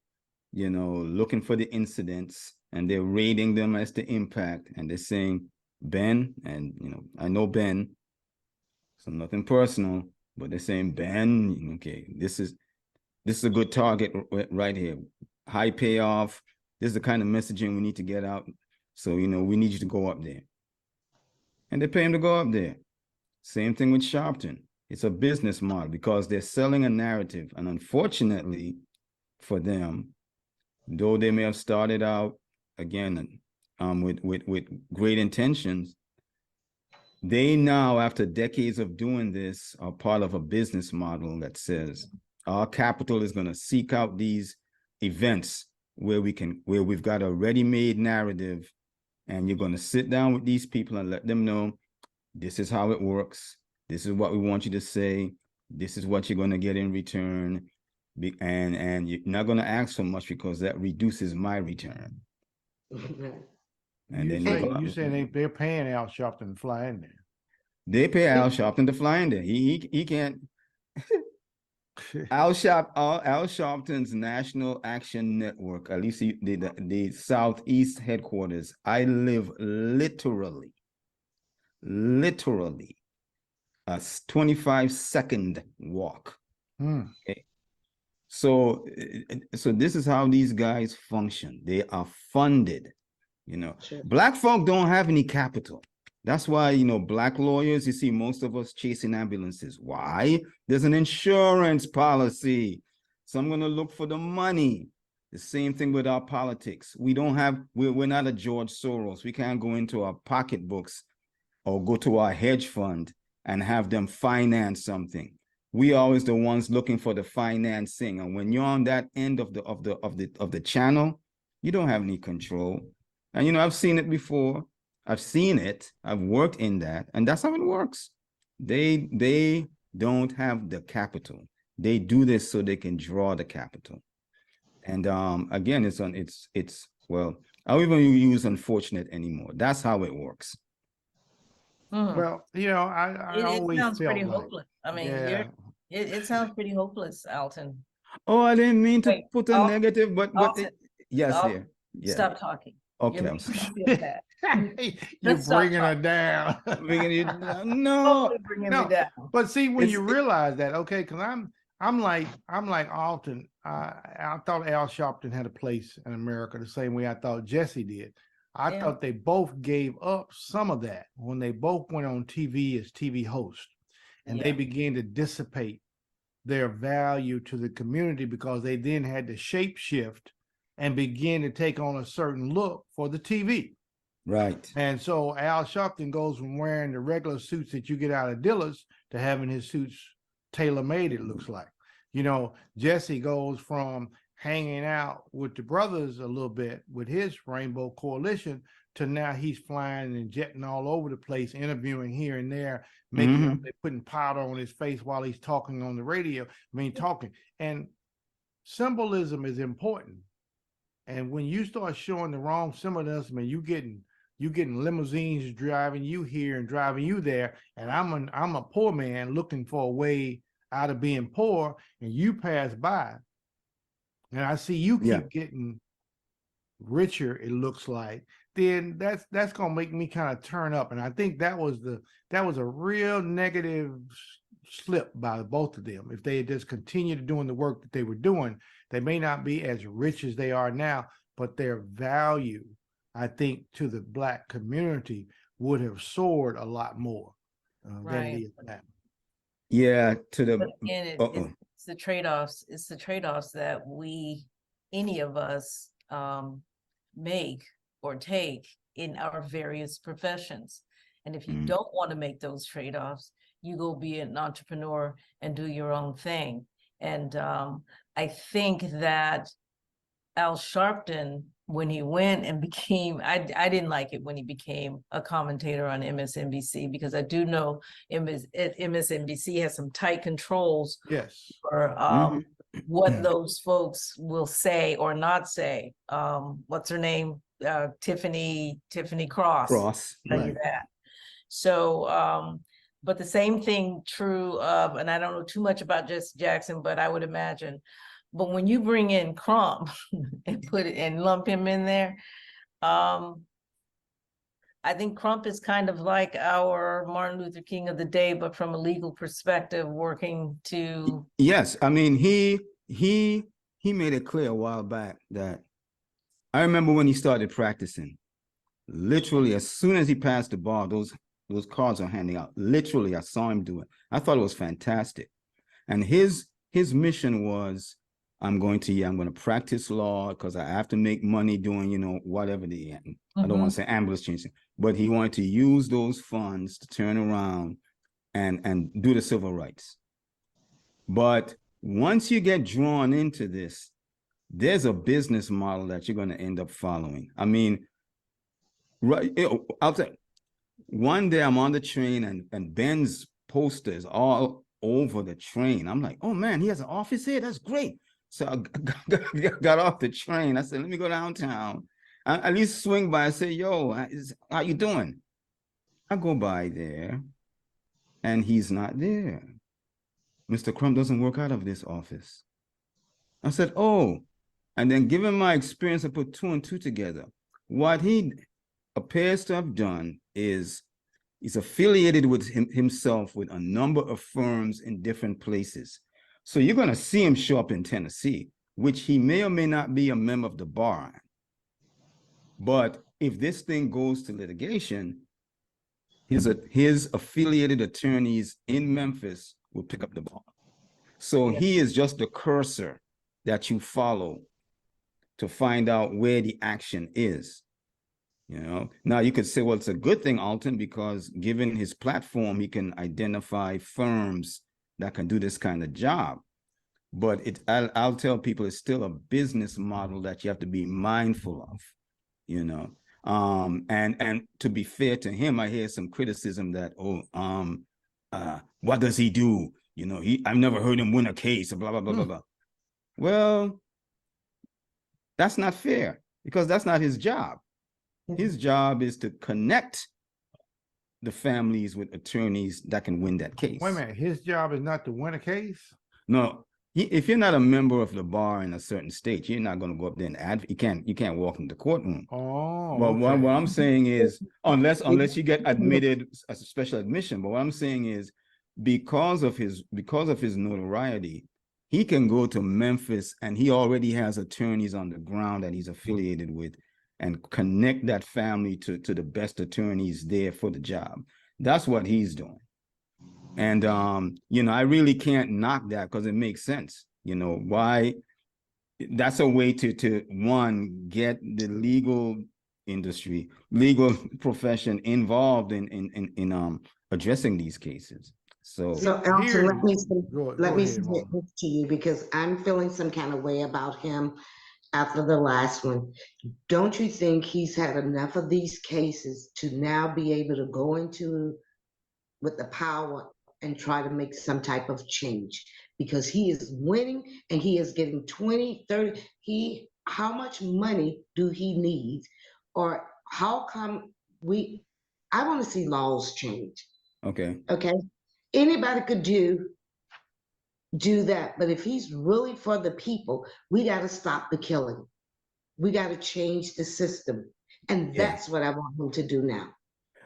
looking for the incidents, and they're rating them as the impact. And they're saying, Ben, and, I know Ben, so nothing personal, but they're saying, Ben, okay, this is a good target right here. High payoff. This is the kind of messaging we need to get out. So, we need you to go up there. And they pay him to go up there. Same thing with Sharpton. It's a business model because they're selling a narrative. And unfortunately for them, though they may have started out, again, with great intentions, they now, after decades of doing this, are part of a business model that says our capital is going to seek out these events where we've got a ready-made narrative, and you're going to sit down with these people and let them know this is how it works. This is what we want you to say. This is what you're going to get in return. And you're not going to ask for much because that reduces my return. And you say they're paying Al Sharpton to fly in there. They pay Al Sharpton to fly in there. He can't. Al Sharpton's National Action Network, at least the Southeast headquarters, I live literally a 25-second walk. Okay. So, so this is how these guys function. They are funded, Sure. Black folk don't have any capital. That's why, Black lawyers, you see most of us chasing ambulances. Why? There's an insurance policy. So I'm going to look for the money. The same thing with our politics. We're not a George Soros. We can't go into our pocketbooks or go to our hedge fund and have them finance something. We always the ones looking for the financing. And when you're on that end of the channel, you don't have any control. And I've seen it before. I've seen it. I've worked in that, and that's how it works. They don't have the capital. They do this so they can draw the capital. And again, well, I don't even use unfortunate anymore. That's how it works. Well, I It always sounds felt pretty like, hopeless. I mean, yeah, it sounds pretty hopeless, Alton. Oh, I didn't mean to Wait, put a Al- negative, but Alton, yes, Alton, dear. Yeah. stop talking. Okay, You're I'm making sorry. me feel bad. you're Let's stop bringing her talking. down. Bringing you no. Totally bringing me No, down. but see, when you It's- realize that, okay, because I'm like Alton. I thought Al Sharpton had a place in America the same way I thought Jesse did. I Yeah. thought they both gave up some of that when they both went on TV as TV hosts, and they Yeah. began to dissipate their value to the community because they then had to shape shift and begin to take on a certain look for the TV. Right. And so Al Sharpton goes from wearing the regular suits that you get out of Dillard's to having his suits tailor-made, it looks like. Jesse goes from hanging out with the brothers a little bit with his Rainbow Coalition to now he's flying and jetting all over the place, interviewing here and there, making putting powder on his face while he's talking on the radio. Talking. And symbolism is important. And when you start showing the wrong symbolism and you getting limousines driving you here and driving you there, and I'm a poor man looking for a way out of being poor, and you pass by, and I see you keep getting richer, it looks like, then that's gonna make me kind of turn up. And I think that was a real negative slip by both of them. If they had just continued doing the work that they were doing, they may not be as rich as they are now, but their value, I think, to the Black community would have soared a lot more than it is now. Yeah, But again, it's the trade-offs. It's the trade-offs that any of us make or take in our various professions. And if you don't want to make those trade-offs, you go be an entrepreneur and do your own thing. And I think that Al Sharpton, when he went and became, I didn't like it when he became a commentator on MSNBC, because I do know MSNBC has some tight controls Yes. for what those folks will say or not say. What's her name? Tiffany Cross. Tell you that. So, but the same thing true of, and I don't know too much about Jesse Jackson, but I would imagine, but when you bring in Crump and put it and lump him in there, I think Crump is kind of like our Martin Luther King of the day, but from a legal perspective, working to. Yes, I mean he made it clear a while back that I remember when he started practicing. Literally, as soon as he passed the bar, those cards are handing out. Literally, I saw him do it. I thought it was fantastic. And his mission was, I'm going to practice law because I have to make money doing, whatever I don't want to say ambulance chasing, but he wanted to use those funds to turn around and do the civil rights. But once you get drawn into this, there's a business model that you're going to end up following. I mean, right. I'll tell you, one day I'm on the train and Ben's posters all over the train. I'm like, oh man, he has an office here. That's great. So I got off the train. I said, let me go downtown. I at least swing by and say, yo, how you doing? I go by there and he's not there. Mr. Crump doesn't work out of this office. I said, oh, and then given my experience, I put 2 and 2 together. What he appears to have done is he's affiliated with himself with a number of firms in different places. So you're going to see him show up in Tennessee, which he may or may not be a member of the bar. But if this thing goes to litigation, his affiliated attorneys in Memphis will pick up the ball. So he is just the cursor that you follow to find out where the action is. You know, now you could say, well, it's a good thing, Alton, because given his platform, he can identify firms that can do this kind of job. But I'll tell people it's still a business model that you have to be mindful of, you know. And to be fair to him, I hear some criticism that, what does he do? You know, I've never heard him win a case, blah, blah, blah, blah, blah. Well, that's not fair because that's not his job. His job is to connect the families with attorneys that can win that case. Wait a minute, his job is not to win a case? No, if you're not a member of the bar in a certain state, you're not going to go up there and advocate. You can't walk in the courtroom. Oh, But okay. what I'm saying is, unless you get admitted as a special admission, but what I'm saying is, because of his notoriety, he can go to Memphis and he already has attorneys on the ground that he's affiliated with and connect that family to the best attorneys there for the job. That's what he's doing. And, you know, I really can't knock that because it makes sense. You know, why? That's a way to one, get the legal industry, legal profession involved in addressing these cases. So Elton, let me ahead, submit Mama. this to you because I'm feeling some kind of way about him after the last one. Don't you think he's had enough of these cases to now be able to go into with the power and try to make some type of change? Because he is winning and he is getting 20, 30. How much money do he need? Or how come I want to see laws change. okay. Okay. Anybody could do that. But if he's really for the people, we got to stop the killing. We got to change the system. And Yeah. that's what I want him to do now.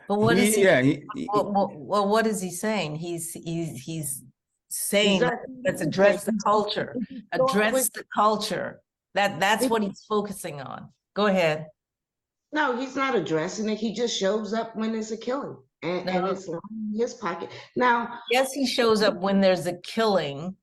But what is he? He- Well, what is he saying? He's saying, Exactly. let's address the culture. Address with- the culture. That's what he's focusing on. Go ahead. No, he's not addressing it. He just shows up when there's a killing. And No. it's in his pocket. Now, Yes, he shows up when there's a killing.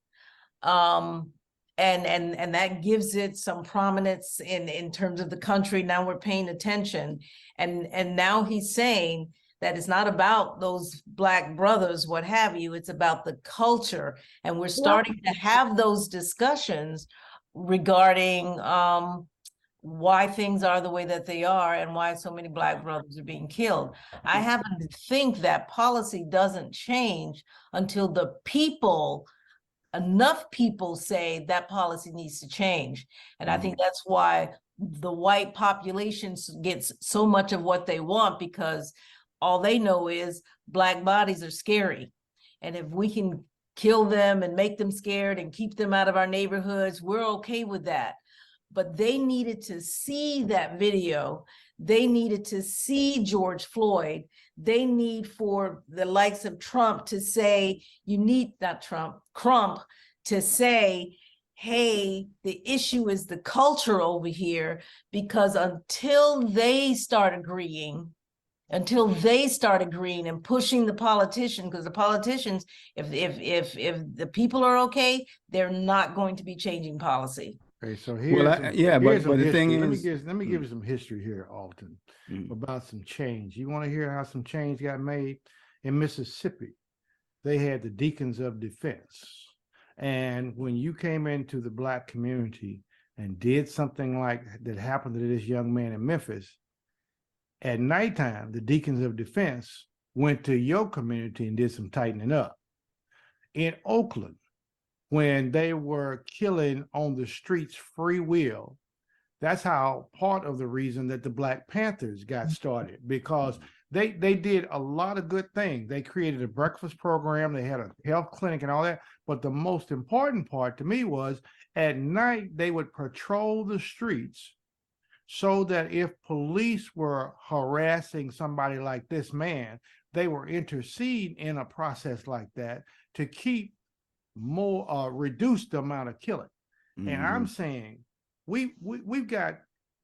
And that gives it some prominence in terms of the country. Now we're paying attention. And now he's saying that it's not about those Black brothers, what have you, it's about the culture. And we're starting to have those discussions regarding why things are the way that they are and why so many Black brothers are being killed. I happen to think that policy doesn't change until enough people say that policy needs to change. And I think that's why the white population gets so much of what they want, because all they know is Black bodies are scary. And if we can kill them and make them scared and keep them out of our neighborhoods, we're okay with that. But they needed to see that video. They needed to see George Floyd. They need for the likes of Trump to say, Crump to say, hey, the issue is the culture over here, because until they start agreeing and pushing the politician, because the politicians, if the people are okay, they're not going to be changing policy. Okay, so but the thing is, let me give you some history here, Alton, about some change. You want to hear how some change got made? In Mississippi, they had the Deacons of Defense. And when you came into the Black community and did something like that happened to this young man in Memphis, at nighttime, the Deacons of Defense went to your community and did some tightening up. In Oakland, when they were killing on the streets free will, that's how part of the reason that the Black Panthers got started, because they did a lot of good things. They created a breakfast program, they had a health clinic and all that. But the most important part to me was at night, they would patrol the streets so that if police were harassing somebody like this man, they were intercede in a process like that to keep more reduce the amount of killing. And I'm Mhm. saying we've got,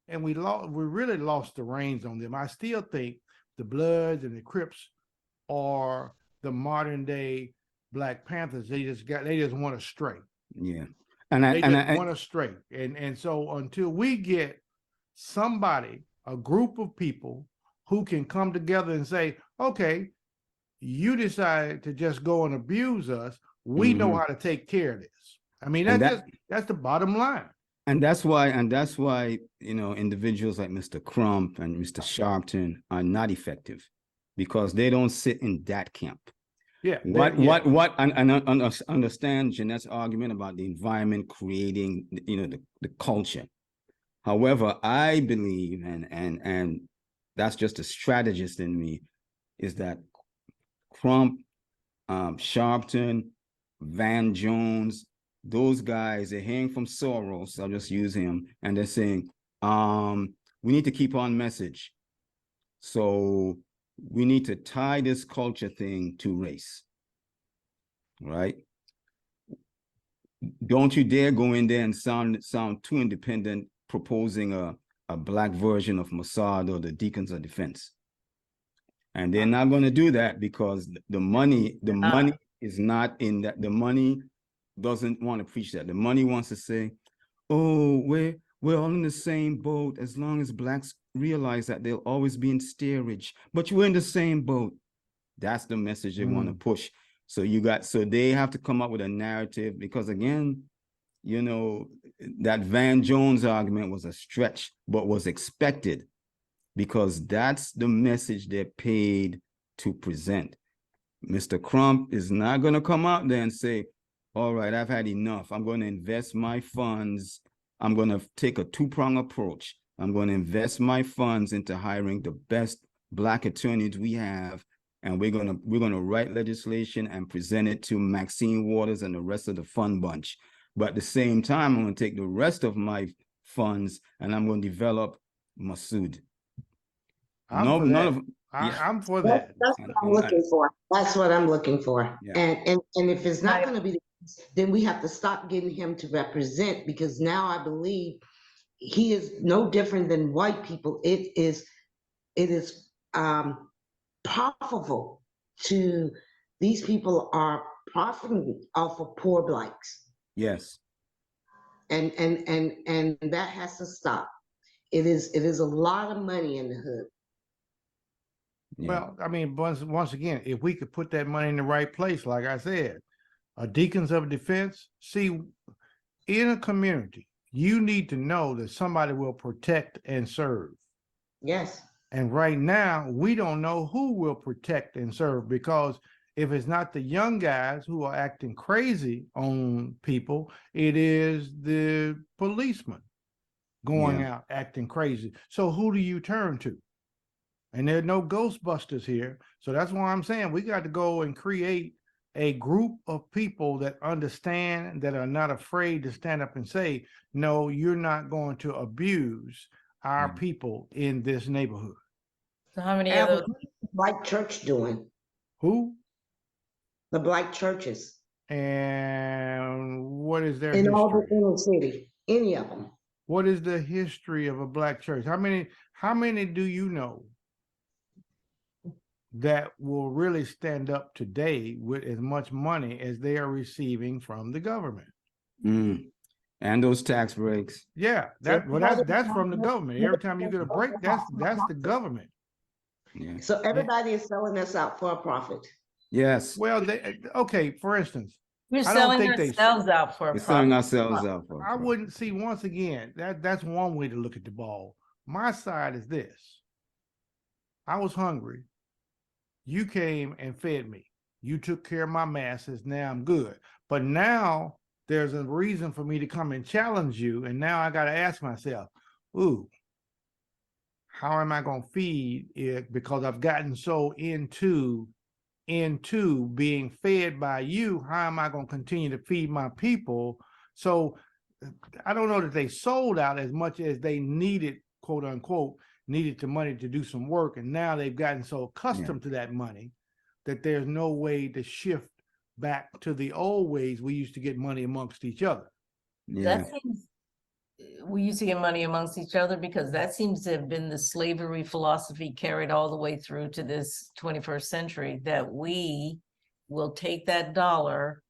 and we really lost the reins on them. I still think the Bloods and the Crips are the modern day Black Panthers. They just want to stray. Yeah. They just want to stray. And so until we get somebody, a group of people who can come together and say, okay, you decide to just go and abuse us. We know how to take care of this. I mean, that's the bottom line. And that's why, you know, individuals like Mr. Crump and Mr. Sharpton are not effective, because they don't sit in that camp. Yeah. And understand Jeanette's argument about the environment creating, you know, the culture. However, I believe, and that's just a strategist in me, is that Crump, Sharpton, Van Jones, those guys, they're hearing from Soros, I'll just use him, and they're saying, we need to keep on message. So we need to tie this culture thing to race, right? Don't you dare go in there and sound too independent, proposing a Black version of Mossad or the Deacons of Defense. And they're not going to do that because the money is not in that. The money doesn't want to preach that. The money wants to say, oh, we're all in the same boat as long as Blacks realize that they'll always be in steerage, but you're in the same boat. That's the message they want to push. So they have to come up with a narrative, because again, you know, that Van Jones argument was a stretch, but was expected, because that's the message they're paid to present. Mr. Crump is not going to come out there and say, all right, I've had enough. I'm going to invest my funds. I'm going to take a two-pronged approach. I'm going to invest my funds into hiring the best Black attorneys we have, and we're going to write legislation and present it to Maxine Waters and the rest of the fun bunch. But at the same time, I'm going to take the rest of my funds and I'm going to develop Massoud. I'm for that. That's what I'm looking for. That's what I'm looking for. Yeah. And if it's not going to be, then we have to stop getting him to represent, because now I believe he is no different than white people. It is profitable to these people are profiting off of poor Blacks. Yes. And that has to stop. It is a lot of money in the hood. Yeah. Well, I mean, once again, if we could put that money in the right place, like I said, Deacons of Defense, see, in a community, you need to know that somebody will protect and serve. Yes. And right now, we don't know who will protect and serve, because if it's not the young guys who are acting crazy on people, it is the policemen going out acting crazy. So who do you turn to? And there are no Ghostbusters here. So that's why I'm saying we got to go and create a group of people that understand, that are not afraid to stand up and say, no, you're not going to abuse our people in this neighborhood. So how many And of those? what is the Black church doing? Who? The Black churches. And what is their In history? all the inner city, any of them. What is the history of a Black church? How many do you know that will really stand up today with as much money as they are receiving from the government? And those tax breaks. Yeah, that's from the government. Every time you get a break, that's the government. Yeah. So everybody is selling us out for a profit. Yes. Well, okay, for instance, We're I don't selling think ourselves out for a We're selling profit. ourselves out for. I wouldn't see, once again, that's one way to look at the ball. My side is this. I was hungry. You came and fed me. You took care of my masses. Now I'm good. But now there's a reason for me to come and challenge you. And now I got to ask myself, ooh, how am I going to feed it? Because I've gotten so into being fed by you. How am I going to continue to feed my people? So I don't know that they sold out as much as they needed, quote unquote, needed the money to do some work. And now they've gotten so accustomed to that money that there's no way to shift back to the old ways we used to get money amongst each other. Yeah. That seems, we used to get money amongst each other because that seems to have been the slavery philosophy carried all the way through to this 21st century, that we will take that dollar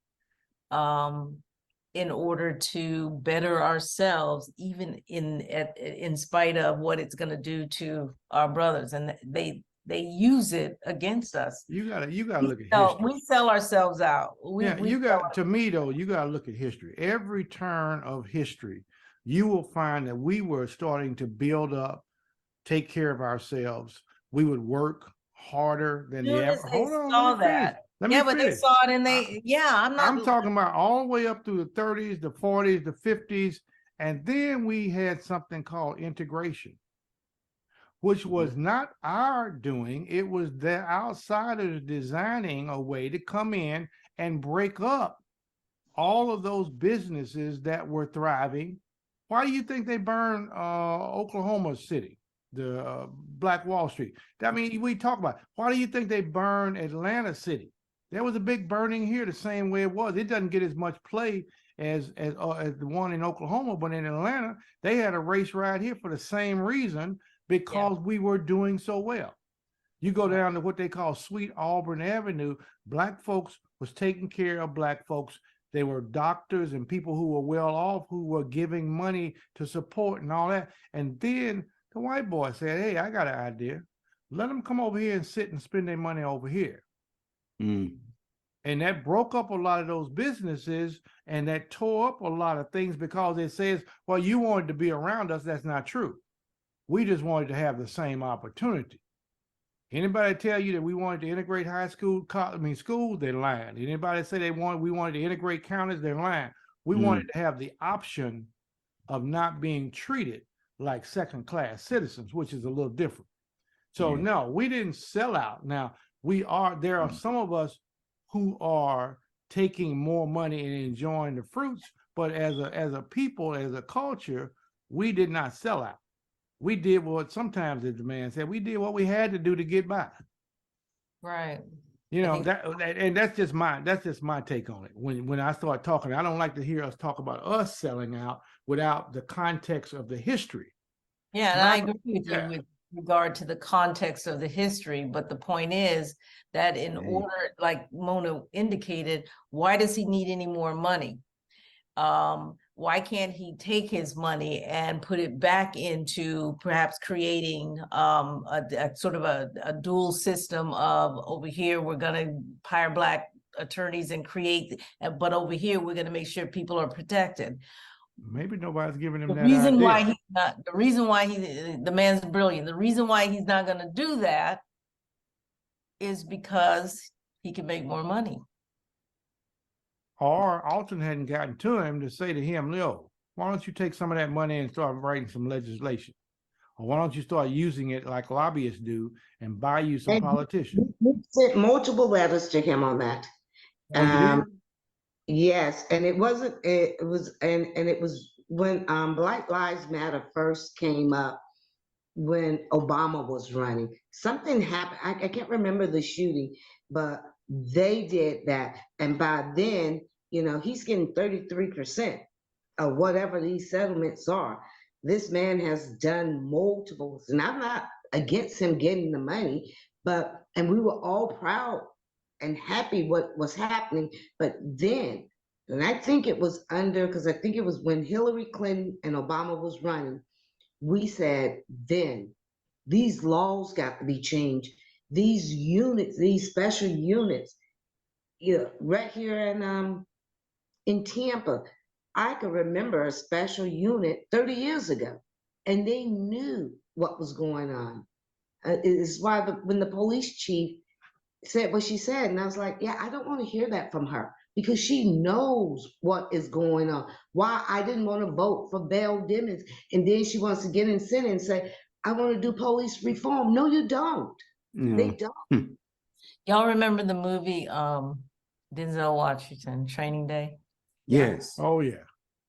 in order to better ourselves, even in spite of what it's going to do to our brothers, and they use it against us. You gotta look at So history. we sell ourselves out. Yeah, We you sell got, to me though, you gotta look at history. Every turn of history, you will find that we were starting to build up, take care of ourselves. We would work harder than the soon as ever. they Hold on, saw let me finish. that. Let me Yeah, but they finish. saw it and they, I'm I'm not, talking about all the way up through the 30s, the 40s, the 50s, and then we had something called integration, which was not our doing. It was the outsiders designing a way to come in and break up all of those businesses that were thriving. Why do you think they burned Oklahoma City, the Black Wall Street? I mean, we talk about it. Why do you think they burned Atlanta City? There was a big burning here the same way it was. It doesn't get as much play as the one in Oklahoma, but in Atlanta, they had a race right here for the same reason, because we were doing so well. You go down to what they call Sweet Auburn Avenue, Black folks was taking care of Black folks. They were doctors and people who were well off, who were giving money to support and all that. And then the white boy said, hey, I got an idea. Let them come over here and sit and spend their money over here. Mm. And that broke up a lot of those businesses, and that tore up a lot of things, because it says, well, you wanted to be around us. That's not true. We just wanted to have the same opportunity. Anybody tell you that we wanted to integrate high school, schools, they're lying. Anybody say we wanted to integrate counties, they're lying. We wanted to have the option of not being treated like second-class citizens, which is a little different. So no, we didn't sell out. Now there are some of us who are taking more money and enjoying the fruits, but as a people, as a culture, we did not sell out. We did what sometimes, as the man said, we did what we had to do to get by. right. You know, think- and that's just my take on it. When I start talking, I don't like to hear us talk about us selling out without the context of the history. Yeah, and I Not- agree with you yeah. with regard to the context of the history, but the point is that in order, like Mona indicated, why does he need any more money? Why can't he take his money and put it back into perhaps creating a sort of a dual system of, over here we're going to hire Black attorneys and create, but over here we're going to make sure people are protected. Maybe nobody's giving him The that reason idea. why he's not, the reason why the man's brilliant. The reason why he's not going to do that is because he can make more money. Or Alton hadn't gotten to him to say to him, Leo, why don't you take some of that money and start writing some legislation? Or why don't you start using it like lobbyists do and buy you some And politicians? we sent multiple letters to him on that. Oh, you did? Yes, and it wasn't, it was, and it was when Black Lives Matter first came up, when Obama was running. Something happened, I can't remember the shooting, but they did that. And by then, he's getting 33% of whatever these settlements are. This man has done multiples, and I'm not against him getting the money, and we were all proud and happy what was happening. But then, and I think it was because I think it was when Hillary Clinton and Obama was running, we said then these laws got to be changed. These units, these special units, right here in Tampa, I can remember a special unit 30 years ago, and they knew what was going on. It's why when the police chief said what she said, and I was like, yeah, I don't want to hear that from her, because she knows what is going on. Why I didn't want to vote for Belle Dimmons, and then she wants to get in Senate and say, I want to do police reform. No, you don't. They don't. Y'all remember the movie Denzel Washington, Training Day? Yes. Oh, yeah.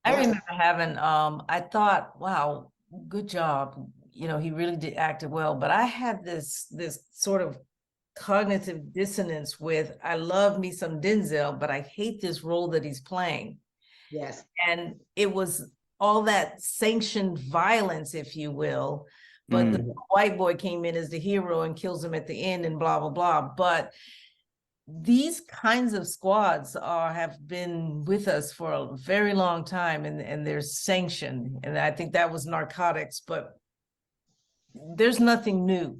I remember having, I thought, wow, good job. He really acted well. But I had this sort of cognitive dissonance with, I love me some Denzel, but I hate this role that he's playing. Yes. And it was all that sanctioned violence, if you will, but the white boy came in as the hero and kills him at the end and blah, blah, blah. But these kinds of squads have been with us for a very long time, and they're sanctioned. And I think that was narcotics, but there's nothing new.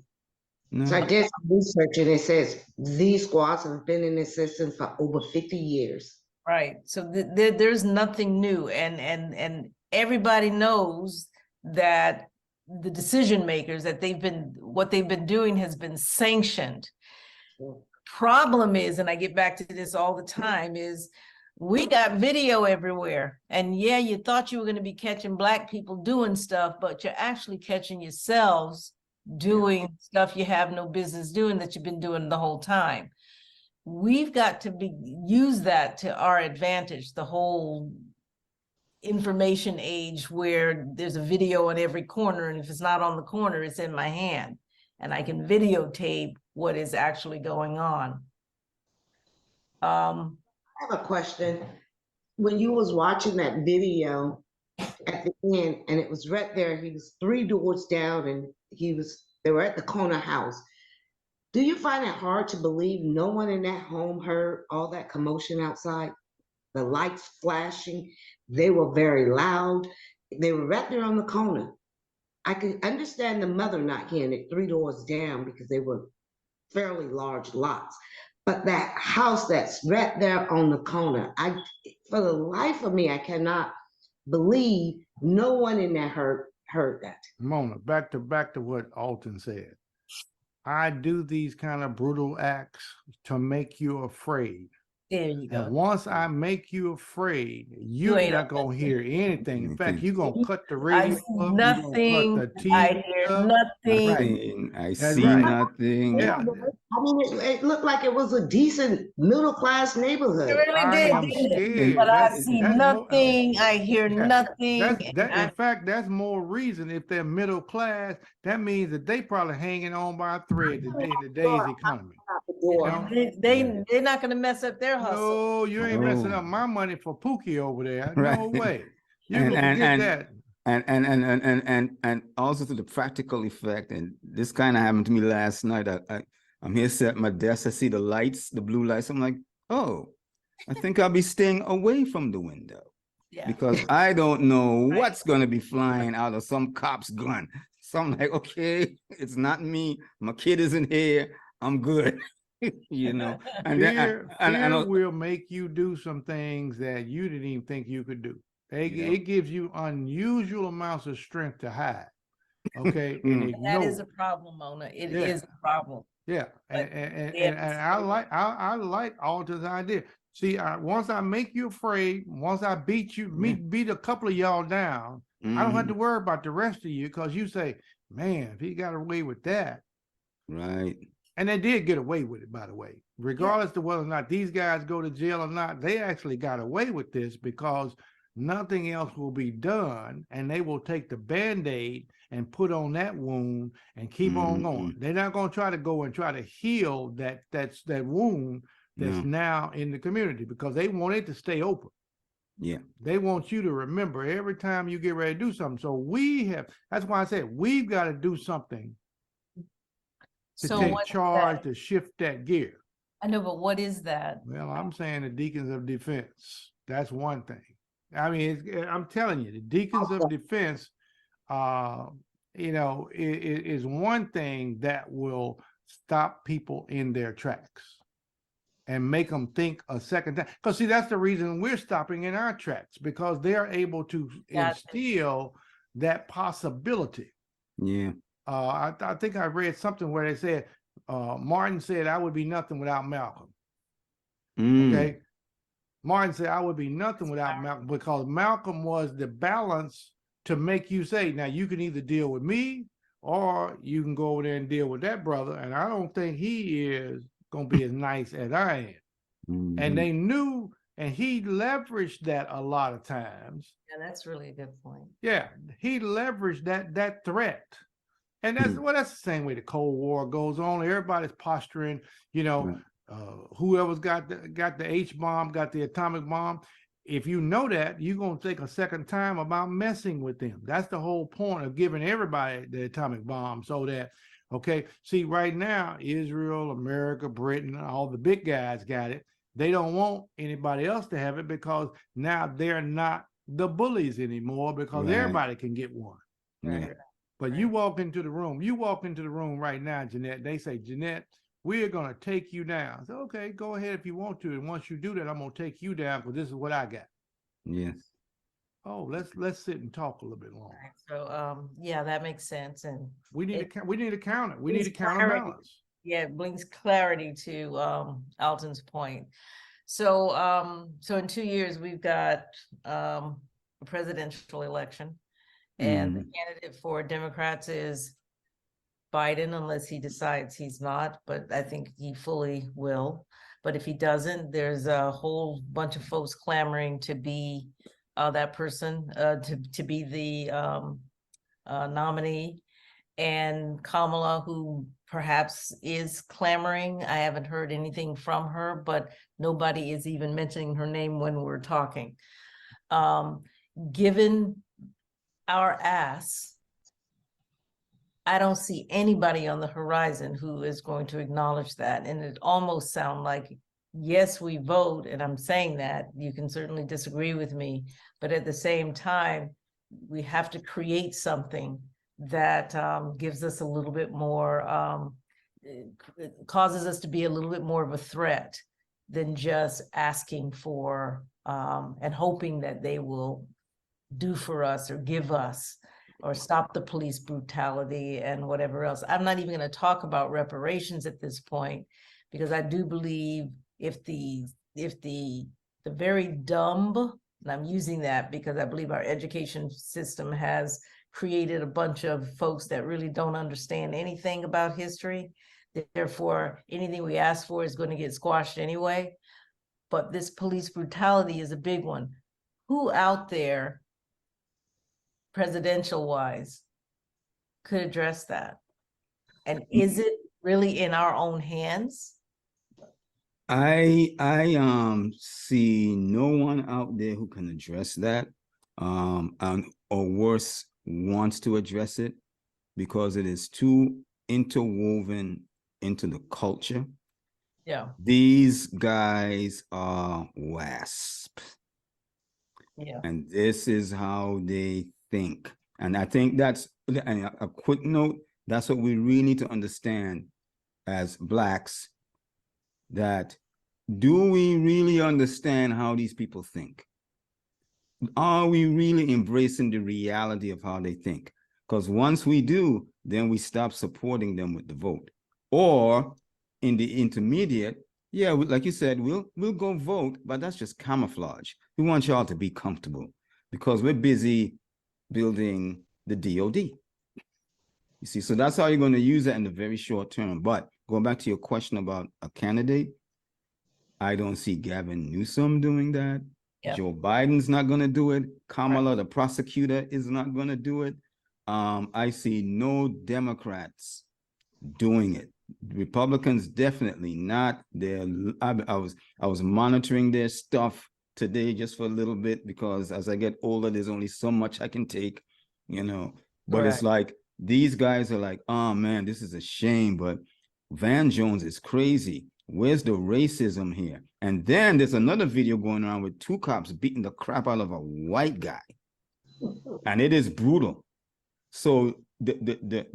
So I did some research and it says these squads have been in existence for over 50 years. Right. So there's nothing new, and everybody knows that the decision makers, that what they've been doing has been sanctioned. Problem is, and I get back to this all the time, is we got video everywhere. And yeah, you thought you were going to be catching Black people doing stuff, but you're actually catching yourselves doing stuff you have no business doing, that you've been doing the whole time. We've got to use that to our advantage, the whole information age where there's a video on every corner, and if it's not on the corner, it's in my hand, and I can videotape what is actually going on. I have a question. When you was watching that video at the end, and it was right there, he was 3 doors down, and they were at the corner house. Do you find it hard to believe no one in that home heard all that commotion outside? The lights flashing, they were very loud. They were right there on the corner. I can understand the mother not hearing it 3 doors down because they were fairly large lots. But that house that's right there on the corner, for the life of me, I cannot believe no one in there heard that. Mona, back to what Alton said. I do these kind of brutal acts to make you afraid. There you go. And once I make you afraid, You you're ain't not gonna hear anything. In fact, you're gonna cut the I radio see up, nothing, you're gonna cut the I TV hear up. nothing. I That's see right. nothing. Yeah. I mean, it looked like it was a decent middle-class It neighborhood. really I did, am didn't it? scared. But I That's- see that's more- nothing, I hear Yeah, nothing. In fact, that's more reason. If they're middle class, that means that they probably hanging on by a thread in today's economy. You know? They're not gonna mess up their hustle. No, you ain't messing No. up my money for Pookie over there. Right. No way. You're And- gonna and- get and- that. And also to the practical effect, and this kind of happened to me last night. I'm here sitting at my desk. I see the lights, the blue lights. I'm like, oh, I think I'll be staying away from the window Yeah. because I don't know Right. what's gonna be flying out of some cop's gun. So I'm like, okay, it's not me. My kid isn't here. I'm good. You know, and then Fear, and fear will make you do some things that you didn't even think you could do. Yeah. It gives you unusual amounts of strength to hide. Okay, and And that is ignore. a problem, Mona. It Yeah. is a problem. Yeah, But and I like Alton's idea. See, once I make you afraid, once I beat you, beat a couple of y'all down, I don't have to worry about the rest of you because you say, man, if he got away with that. Right. And they did get away with it, by the way. Regardless of whether or not these guys go to jail or not, they actually got away with this because nothing else will be done, and they will take the Band-Aid and put on that wound and keep on going. They're not going to try to go and try to heal that wound that's now in the community because they want it to stay open. Yeah. They want you to remember every time you get ready to do something. So that's why I said we've got to do something to take charge to shift that gear. I know, but what is that? Well, I'm saying the deacons of defense. That's one thing. I mean, I'm telling you, the deacons of defense, is one thing that will stop people in their tracks and make them think a second time. Because see, that's the reason we're stopping in our tracks, because they're able to instill that possibility. Yeah. I think I read something where they said, Martin said, I would be nothing without Malcolm. Okay. Martin said, I would be nothing without Malcolm, because Malcolm was the balance to make you say, now you can either deal with me or you can go over there and deal with that brother. And I don't think he is going to be as nice as I am. And they knew, and he leveraged that a lot of times. Yeah, that's really a good point. Yeah, he leveraged that threat And that's the same way the Cold War goes on. Everybody's posturing, you know, Right. whoever's got the H bomb, got the atomic bomb. If you know that, you're gonna think a second time about messing with them. That's the whole point of giving everybody the atomic bomb, so that, okay, see, right now, Israel, America, Britain, all the big guys got it. They don't want anybody else to have it because now they're not the bullies anymore because Right. everybody can get one. Yeah. But you walk into the room right now, Jeanette, they say, Jeanette, we're going to take you down. So, okay, go ahead if you want to. And once you do that, I'm going to take you down because this is what I got. Yes. Oh, let's sit and talk a little bit longer. So, yeah, that makes sense. And We need it- to we need to count it. We brings need to clarity. counterbalance. yeah, it brings clarity to Alton's point. So, so in 2 years, we've got a presidential election. And the candidate for Democrats is Biden, unless he decides he's not, but I think he fully will. But if he doesn't, there's a whole bunch of folks clamoring to be that person, to be the nominee. And Kamala, who perhaps is clamoring, I haven't heard anything from her, but nobody is even mentioning her name when we're talking. Given our ass, I don't see anybody on the horizon who is going to acknowledge that. And it almost sounds like, yes, we vote, and I'm saying that, you can certainly disagree with me, but at the same time, we have to create something that gives us a little bit more, it causes us to be a little bit more of a threat than just asking for and hoping that they will do for us or give us or stop the police brutality and whatever else. I'm not even going to talk about reparations at this point, because I do believe if the very dumb, and I'm using that because I believe our education system has created a bunch of folks that really don't understand anything about history. Therefore, anything we ask for is going to get squashed anyway. But this police brutality is a big one. Who out there, presidential wise, could address that? And is it really in our own hands? I see no one out there who can address that, and or worse, wants to address it, because it is too interwoven into the culture. Yeah. These guys are wasps. Yeah. And this is how they think. And I think that's a quick note. That's what we really need to understand as Blacks, that do we really understand how these people think? Are we really embracing the reality of how they think? Because once we do, then we stop supporting them with the vote. Or in the intermediate, yeah, like you said, we'll go vote, but that's just camouflage. We want y'all to be comfortable because we're busy building the DOD. You see, so that's how you're going to use it in the very short term. But going back to your question about a candidate, I don't see Gavin Newsom doing that. Yep. Joe Biden's not going to do it. Kamala, the prosecutor, is not going to do it. I see no Democrats doing it. Republicans definitely not. I was monitoring their stuff today just for a little bit, because as I get older, there's only so much I can take, you know. But it's like these guys are like, oh man, this is a shame, but Van Jones is crazy. Where's the racism here? And then there's another video going around with 2 cops beating the crap out of a white guy, and it is brutal. So the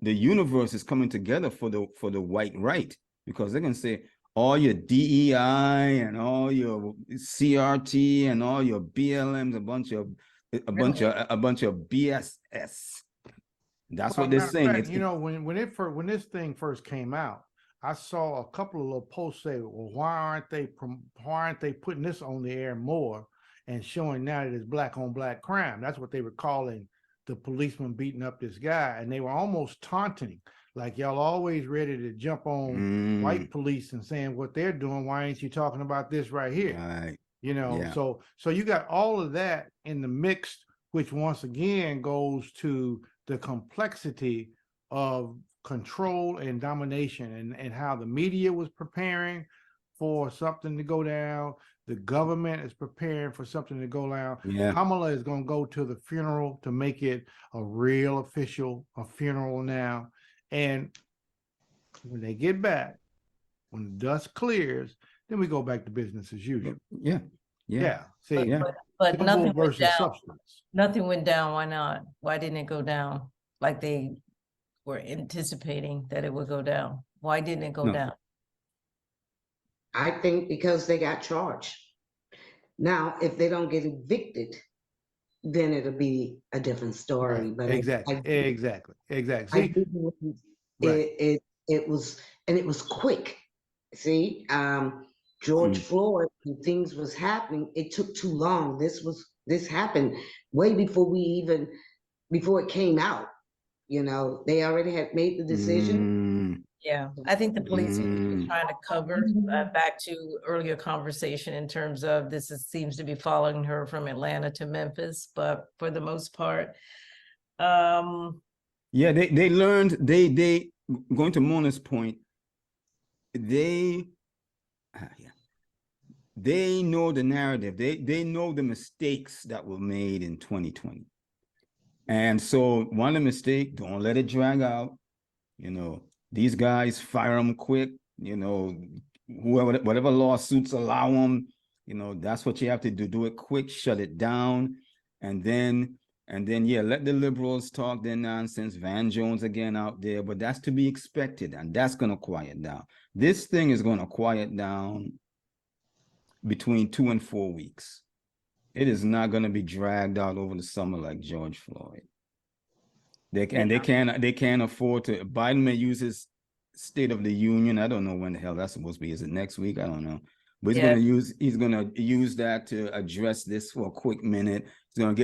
universe is coming together for the white right, because they're gonna say all your DEI and all your CRT and all your BLMs, a bunch of BSS. That's what they're saying. Fact, you know, when this thing first came out, I saw a couple of little posts say, well, why aren't they putting this on the air more and showing now that it's black on black crime? That's what they were calling the policeman beating up this guy, and they were almost taunting, like, y'all always ready to jump on white police and saying what they're doing. Why ain't you talking about this right here? Right. You know, Yeah. so you got all of that in the mix, which once again goes to the complexity of control and domination and how the media was preparing for something to go down. The government is preparing for something to go down. Yeah. Kamala is going to go to the funeral to make it a real official, a funeral now. And when they get back, when the dust clears, then we go back to business as usual. Yeah. Yeah. See, Yeah. But symbol nothing went versus down. substance. Nothing went down. Why not? Why didn't it go down like they were anticipating that it would go down? Why didn't it go No. down? I think because they got charged. Now, if they don't get evicted, then it'll be a different story. Right. But Exactly. I Exactly. I See, do believe right. it was, and it was quick. See, George Mm. Floyd, when things was happening, it took too long. This happened way before it came out. You know, they already had made the decision. Mm. Yeah, I think the police are Mm. trying to cover back to earlier conversation in terms of seems to be following her from Atlanta to Memphis, but for the most part, Yeah, they learned, they going to Mona's point, they they know the narrative. They know the mistakes that were made in 2020. And so one of the mistakes, don't let it drag out. You know, these guys fire them quick, you know, whatever lawsuits allow them, you know, that's what you have to do it quick, shut it down. And then, yeah, let the liberals talk their nonsense, Van Jones again out there, but that's to be expected. And that's going to quiet down. This thing is going to quiet down between 2 and 4 weeks. It is not going to be dragged out over the summer like George Floyd. They can't afford to. Biden may use his State of the Union. I don't know when the hell that's supposed to be. Is it next week? I don't know. But he's gonna use that to address this for a quick minute. He's gonna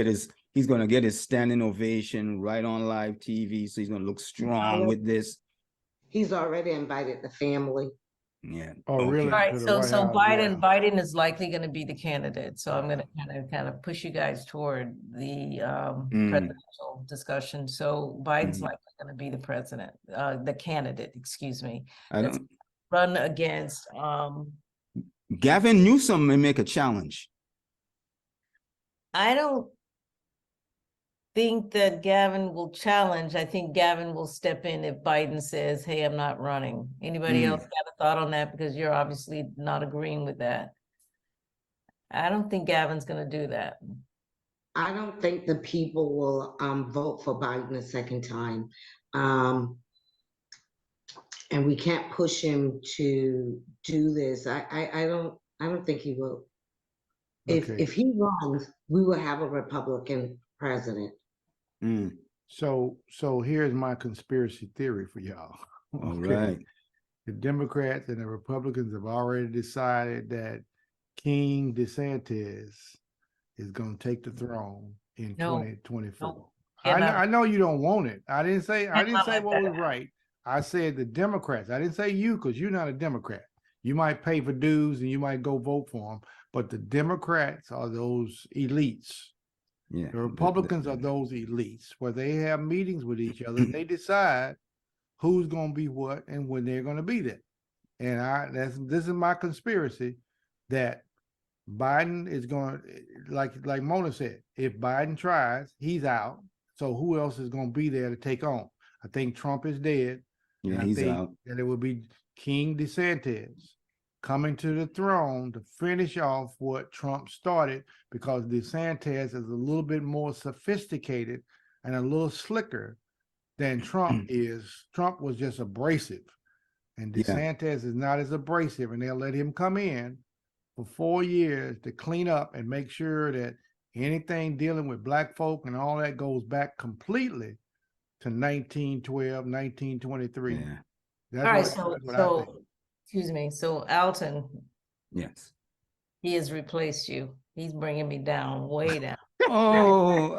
get his standing ovation right on live TV. So he's gonna look strong with this. He's already invited the family. Yeah. Oh, Okay. really? all right, To the so White so House, Biden yeah. Biden is likely going to be the candidate. So I'm going to kind of push you guys toward the presidential discussion. So Biden's likely going to be the president, the candidate, excuse me. I That's don't. run against Gavin Newsom may make a challenge. I don't think that Gavin will challenge. I think Gavin will step in if Biden says, hey, I'm not running. Anybody else got a thought on that? Because you're obviously not agreeing with that. I don't think Gavin's going to do that. I don't think the people will vote for Biden a second time. And we can't push him to do this. I don't think he will. Okay. If he runs, we will have a Republican president. So here's my conspiracy theory for y'all. All right. The Democrats and the Republicans have already decided that King DeSantis is going to take the throne in 2024. No, I know you don't want it. I didn't say like what was that. right. I said the Democrats. I didn't say you because you're not a Democrat. You might pay for dues and you might go vote for them, but the Democrats are those elites. Yeah. The Republicans are those elites where they have meetings with each other and they decide who's going to be what and when they're going to be there. And this is my conspiracy that Biden is going to, like Mona said, if Biden tries, he's out. So who else is going to be there to take on? I think Trump is dead. Yeah, and I he's think out. that it would be King DeSantis coming to the throne to finish off what Trump started, because DeSantis is a little bit more sophisticated and a little slicker than Trump is. Trump was just abrasive, and DeSantis is not as abrasive, and they'll let him come in for 4 years to clean up and make sure that anything dealing with black folk and all that goes back completely to 1912, 1923. Yeah. That's All right, what I think. excuse me. So Alton, Yes. he has replaced you. He's bringing me down, way down. Oh,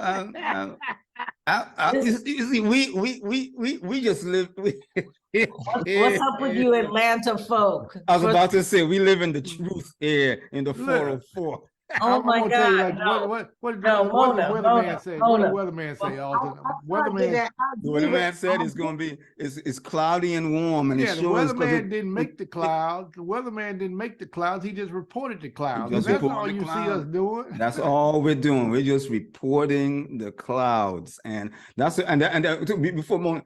you see, we just live. What's up with you Atlanta folk? I was about to say, we live in the truth here in the 404. Oh I'm my gonna tell you, God, like, no, what did no, the Mona, weatherman say? What did Mona. weatherman say, Alton? I'll give Weatherman, that. The weatherman said it's gonna be it's cloudy and warm, and it yeah, the sure is because weatherman didn't make the clouds. The weatherman didn't make the clouds. He just reported the clouds, and just that's all reporting the you see us clouds. doing. That's all we're doing. We're just reporting the clouds, and that's before morning.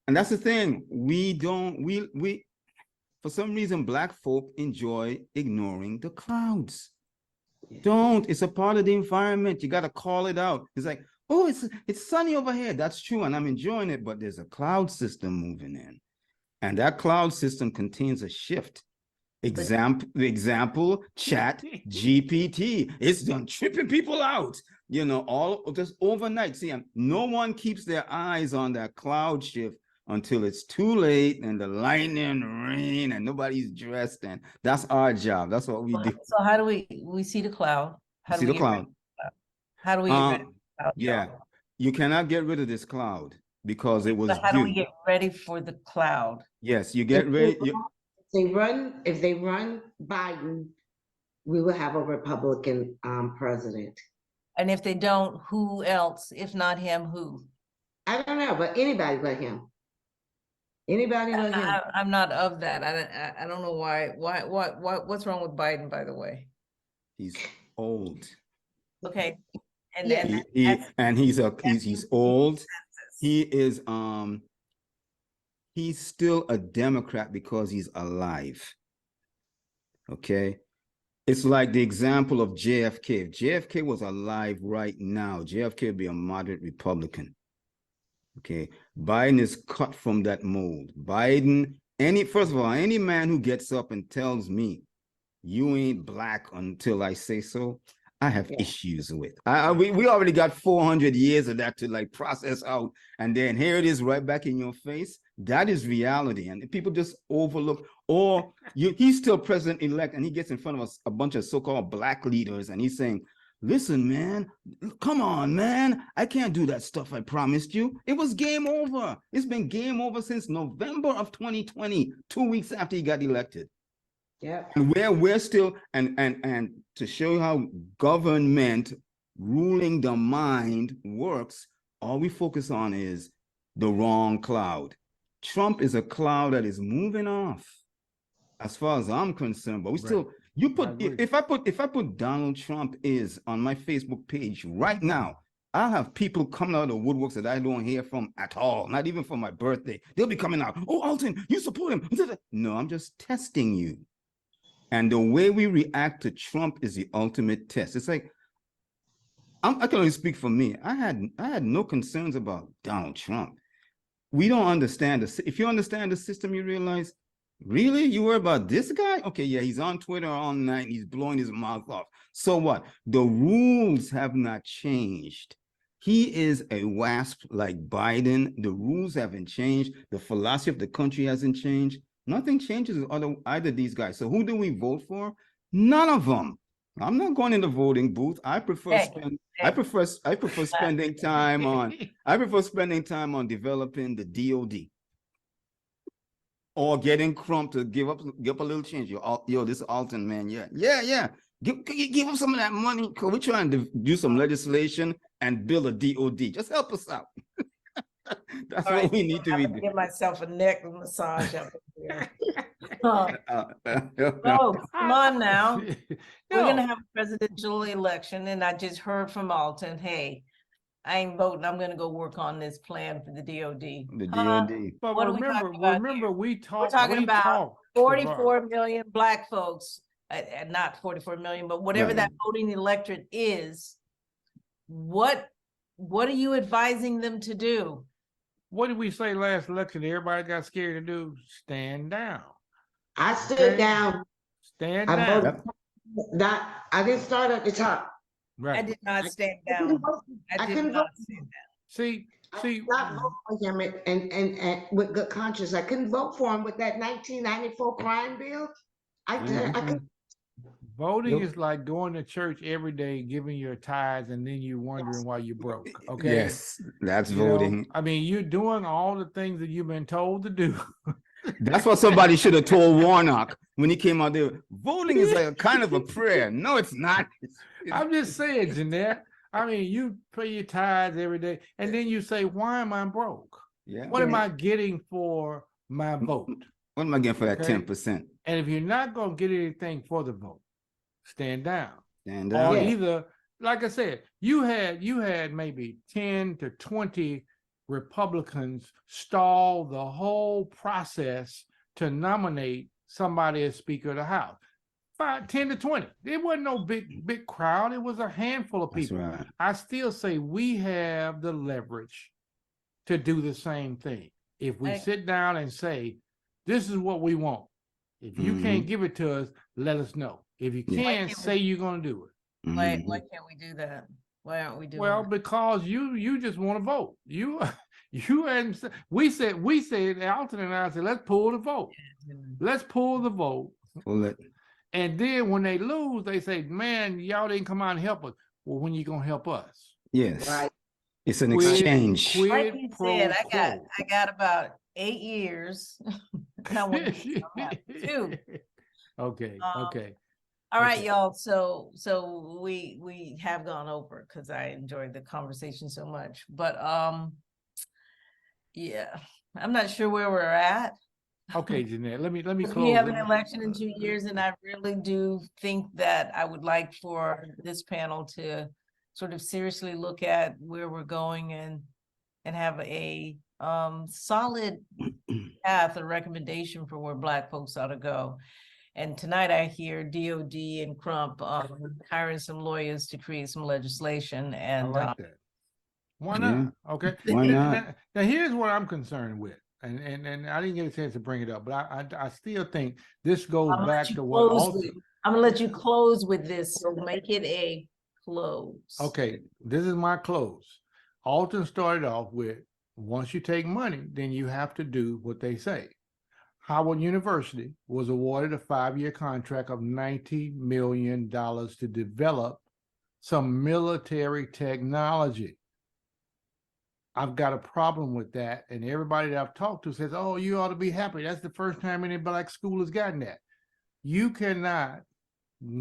And that's the thing. We don't. We for some reason, black folk enjoy ignoring the clouds. Don't. It's a part of the environment. You got to call it out. It's like, oh, it's sunny over here. That's true, and I'm enjoying it. But there's a cloud system moving in, and that cloud system contains a shift. Example, chat GPT. It's done tripping people out, all just overnight. See, no one keeps their eyes on that cloud shift until it's too late and the lightning, rain, and nobody's dressed. And that's our job. That's what we do. So how do we see the cloud? How do See we the get rid of cloud. the cloud? How do we get rid of the cloud? Yeah, you cannot get rid of this cloud because it was So how do we due. get ready for the cloud? Yes, you get ready. If they run Biden, we will have a Republican president. And if they don't, who else? If not him, who? I don't know, but anybody but him. Anybody but him. I'm not of that. I don't know what's wrong with Biden, by the way? He's old. Okay. And Yeah. then He's old. He is he's still a Democrat because he's alive. Okay. It's like the example of JFK. If JFK was alive right now, JFK would be a moderate Republican. Okay. Biden is cut from that mold. First of all, any man who gets up and tells me you ain't black until I say so, I have issues with. We already got 400 years of that to like process out. And then here it is right back in your face. That is reality. And people just overlook, he's still president-elect and he gets in front of a bunch of so-called black leaders and he's saying, listen, man, come on, man. I can't do that stuff I promised you. It was game over. It's been game over since November of 2020, 2 weeks after he got elected. Yeah. And we're still, and to show you how government ruling the mind works, all we focus on is the wrong cloud. Trump is a cloud that is moving off, as far as I'm concerned. But we still, if I put Donald Trump is on my Facebook page right now, I'll have people coming out of the woodworks that I don't hear from at all, not even for my birthday. They'll be coming out. Oh, Alton, you support him. No, I'm just testing you. And the way we react to Trump is the ultimate test. It's like, I can only speak for me. I had no concerns about Donald Trump. We don't understand if you understand the system, you realize, really? You worry about this guy? Okay, yeah, he's on Twitter all night. He's blowing his mouth off. So what? The rules have not changed. He is a WASP like Biden. The rules haven't changed. The philosophy of the country hasn't changed. Nothing changes with either of these guys. So who do we vote for? None of them. I'm not going in the voting booth. I prefer spending time on developing the DOD or getting Crump to give up a little change. Yo, this Alton man, yeah. Give him some of that money. We're trying to do some legislation and build a DOD. Just help us out. That's what we need to be doing. Give myself a neck massage up here. Oh, come on now. We're gonna have a presidential election, and I just heard from Alton, hey, I ain't voting. I'm gonna go work on this plan for the DOD. The DOD. But What are we talking about remember, We're talking about 44 million black folks, not 44 million, but whatever that voting electorate is. What are you advising them to do? What did we say last election? Everybody got scared to do? Stand down. I stood down. Stand I down. I didn't start at the top. Right. I did not stand down. I did not stand down. See, not vote for him and with good conscience. I couldn't vote for him with that 1994 crime bill. I couldn't. Voting is like going to church every day, giving your tithes, and then you wondering why you broke. Okay. Yes, that's voting. I mean, you're doing all the things that you've been told to do. That's what somebody should have told Warnock. when he came out there, voting is like a kind of a prayer. No, it's not. I'm just saying, Jeanette. I mean, you pay your tithes every day, and then you say, "Why am I broke? Yeah. What am I getting for my vote?" What am I getting for that Okay. 10%? And if you're not gonna get anything for the vote, stand down. And Or Yeah. either, like I said, you had maybe 10 to 20 Republicans stall the whole process to nominate somebody as Speaker of the House. 10 to 20. It wasn't no big crowd. It was a handful of That's people. right. I still say we have the leverage to do the same thing. If we sit down and say, this is what we want. If you can't give it to us, let us know. If you Yeah. can, say you're going to do it. Why Mhm. can't we do that? Why aren't we doing Well, that? because you just want to vote. You and we said Alton and I said, let's pull the vote. Let's pull the vote. Pull it. And then when they lose, they say, man, y'all didn't come out and help us. Well, when you gonna help us? Yes. Right. It's an Quid- exchange. Like Quid you pro said, quo. I got about 8 years. And I want to have 2. Okay, Um, okay. All right, Okay. y'all. So we have gone over because I enjoyed the conversation so much. But yeah, I'm not sure where we're at. Okay, Jeanette, let me We close have an it. election in 2 years, and I really do think that I would like for this panel to sort of seriously look at where we're going and have a solid path or recommendation for where Black folks ought to go. And tonight I hear DOD and Crump hiring some lawyers to create some legislation. I And like that. Why Yeah. not? Okay. Why not? Now here's what I'm concerned with. And I didn't get a chance to bring it up, but I still think this goes back to what I'm gonna let you close with this, so make it a close. okay, this is my close. Alton started off with, once you take money, then you have to do what they say. Howard University was awarded a 5-year contract of $90 million to develop some military technology. I've got a problem with that. And everybody that I've talked to says, oh, you ought to be happy. That's the first time any Black school has gotten that. You cannot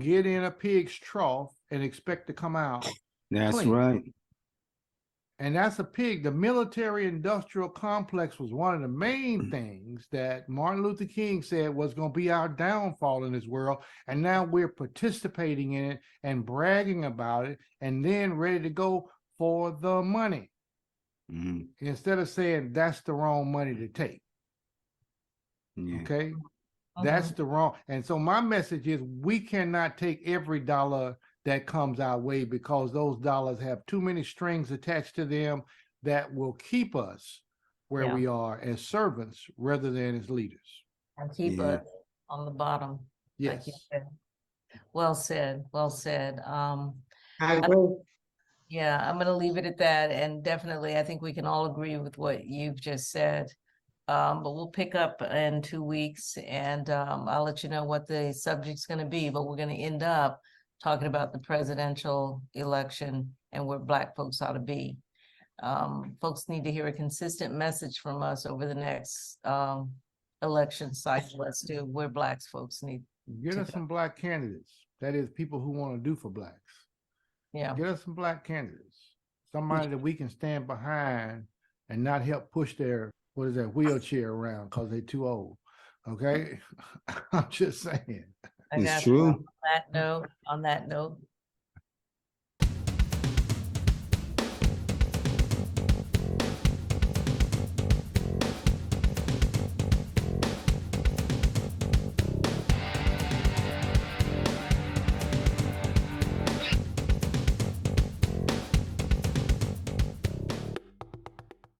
get in a pig's trough and expect to come out That's clean. right. And that's a pig. The military industrial complex was one of the main things that Martin Luther King said was going to be our downfall in this world. And now we're participating in it and bragging about it and then ready to go for the money. Instead of saying that's the wrong money to take. Yeah. Okay. That's the wrong. And so my message is we cannot take every dollar that comes our way because those dollars have too many strings attached to them that will keep us where we are as servants rather than as leaders. And keep us on the bottom. Yes. Like you said. Well said. Well said. I agree. Yeah, I'm gonna leave it at that. And definitely, I think we can all agree with what you've just said. But we'll pick up in 2 weeks and I'll let you know what the subject's gonna be, but we're gonna end up talking about the presidential election and where Black folks ought to be. Folks need to hear a consistent message from us over the next election cycle as to where Black folks need. Get us some Black candidates. That is, people who want to do for Blacks. Yeah. Get us some Black candidates. Somebody that we can stand behind and not help push their, wheelchair around because they're too old. Okay? I'm just saying. I got It's you. true. On that note,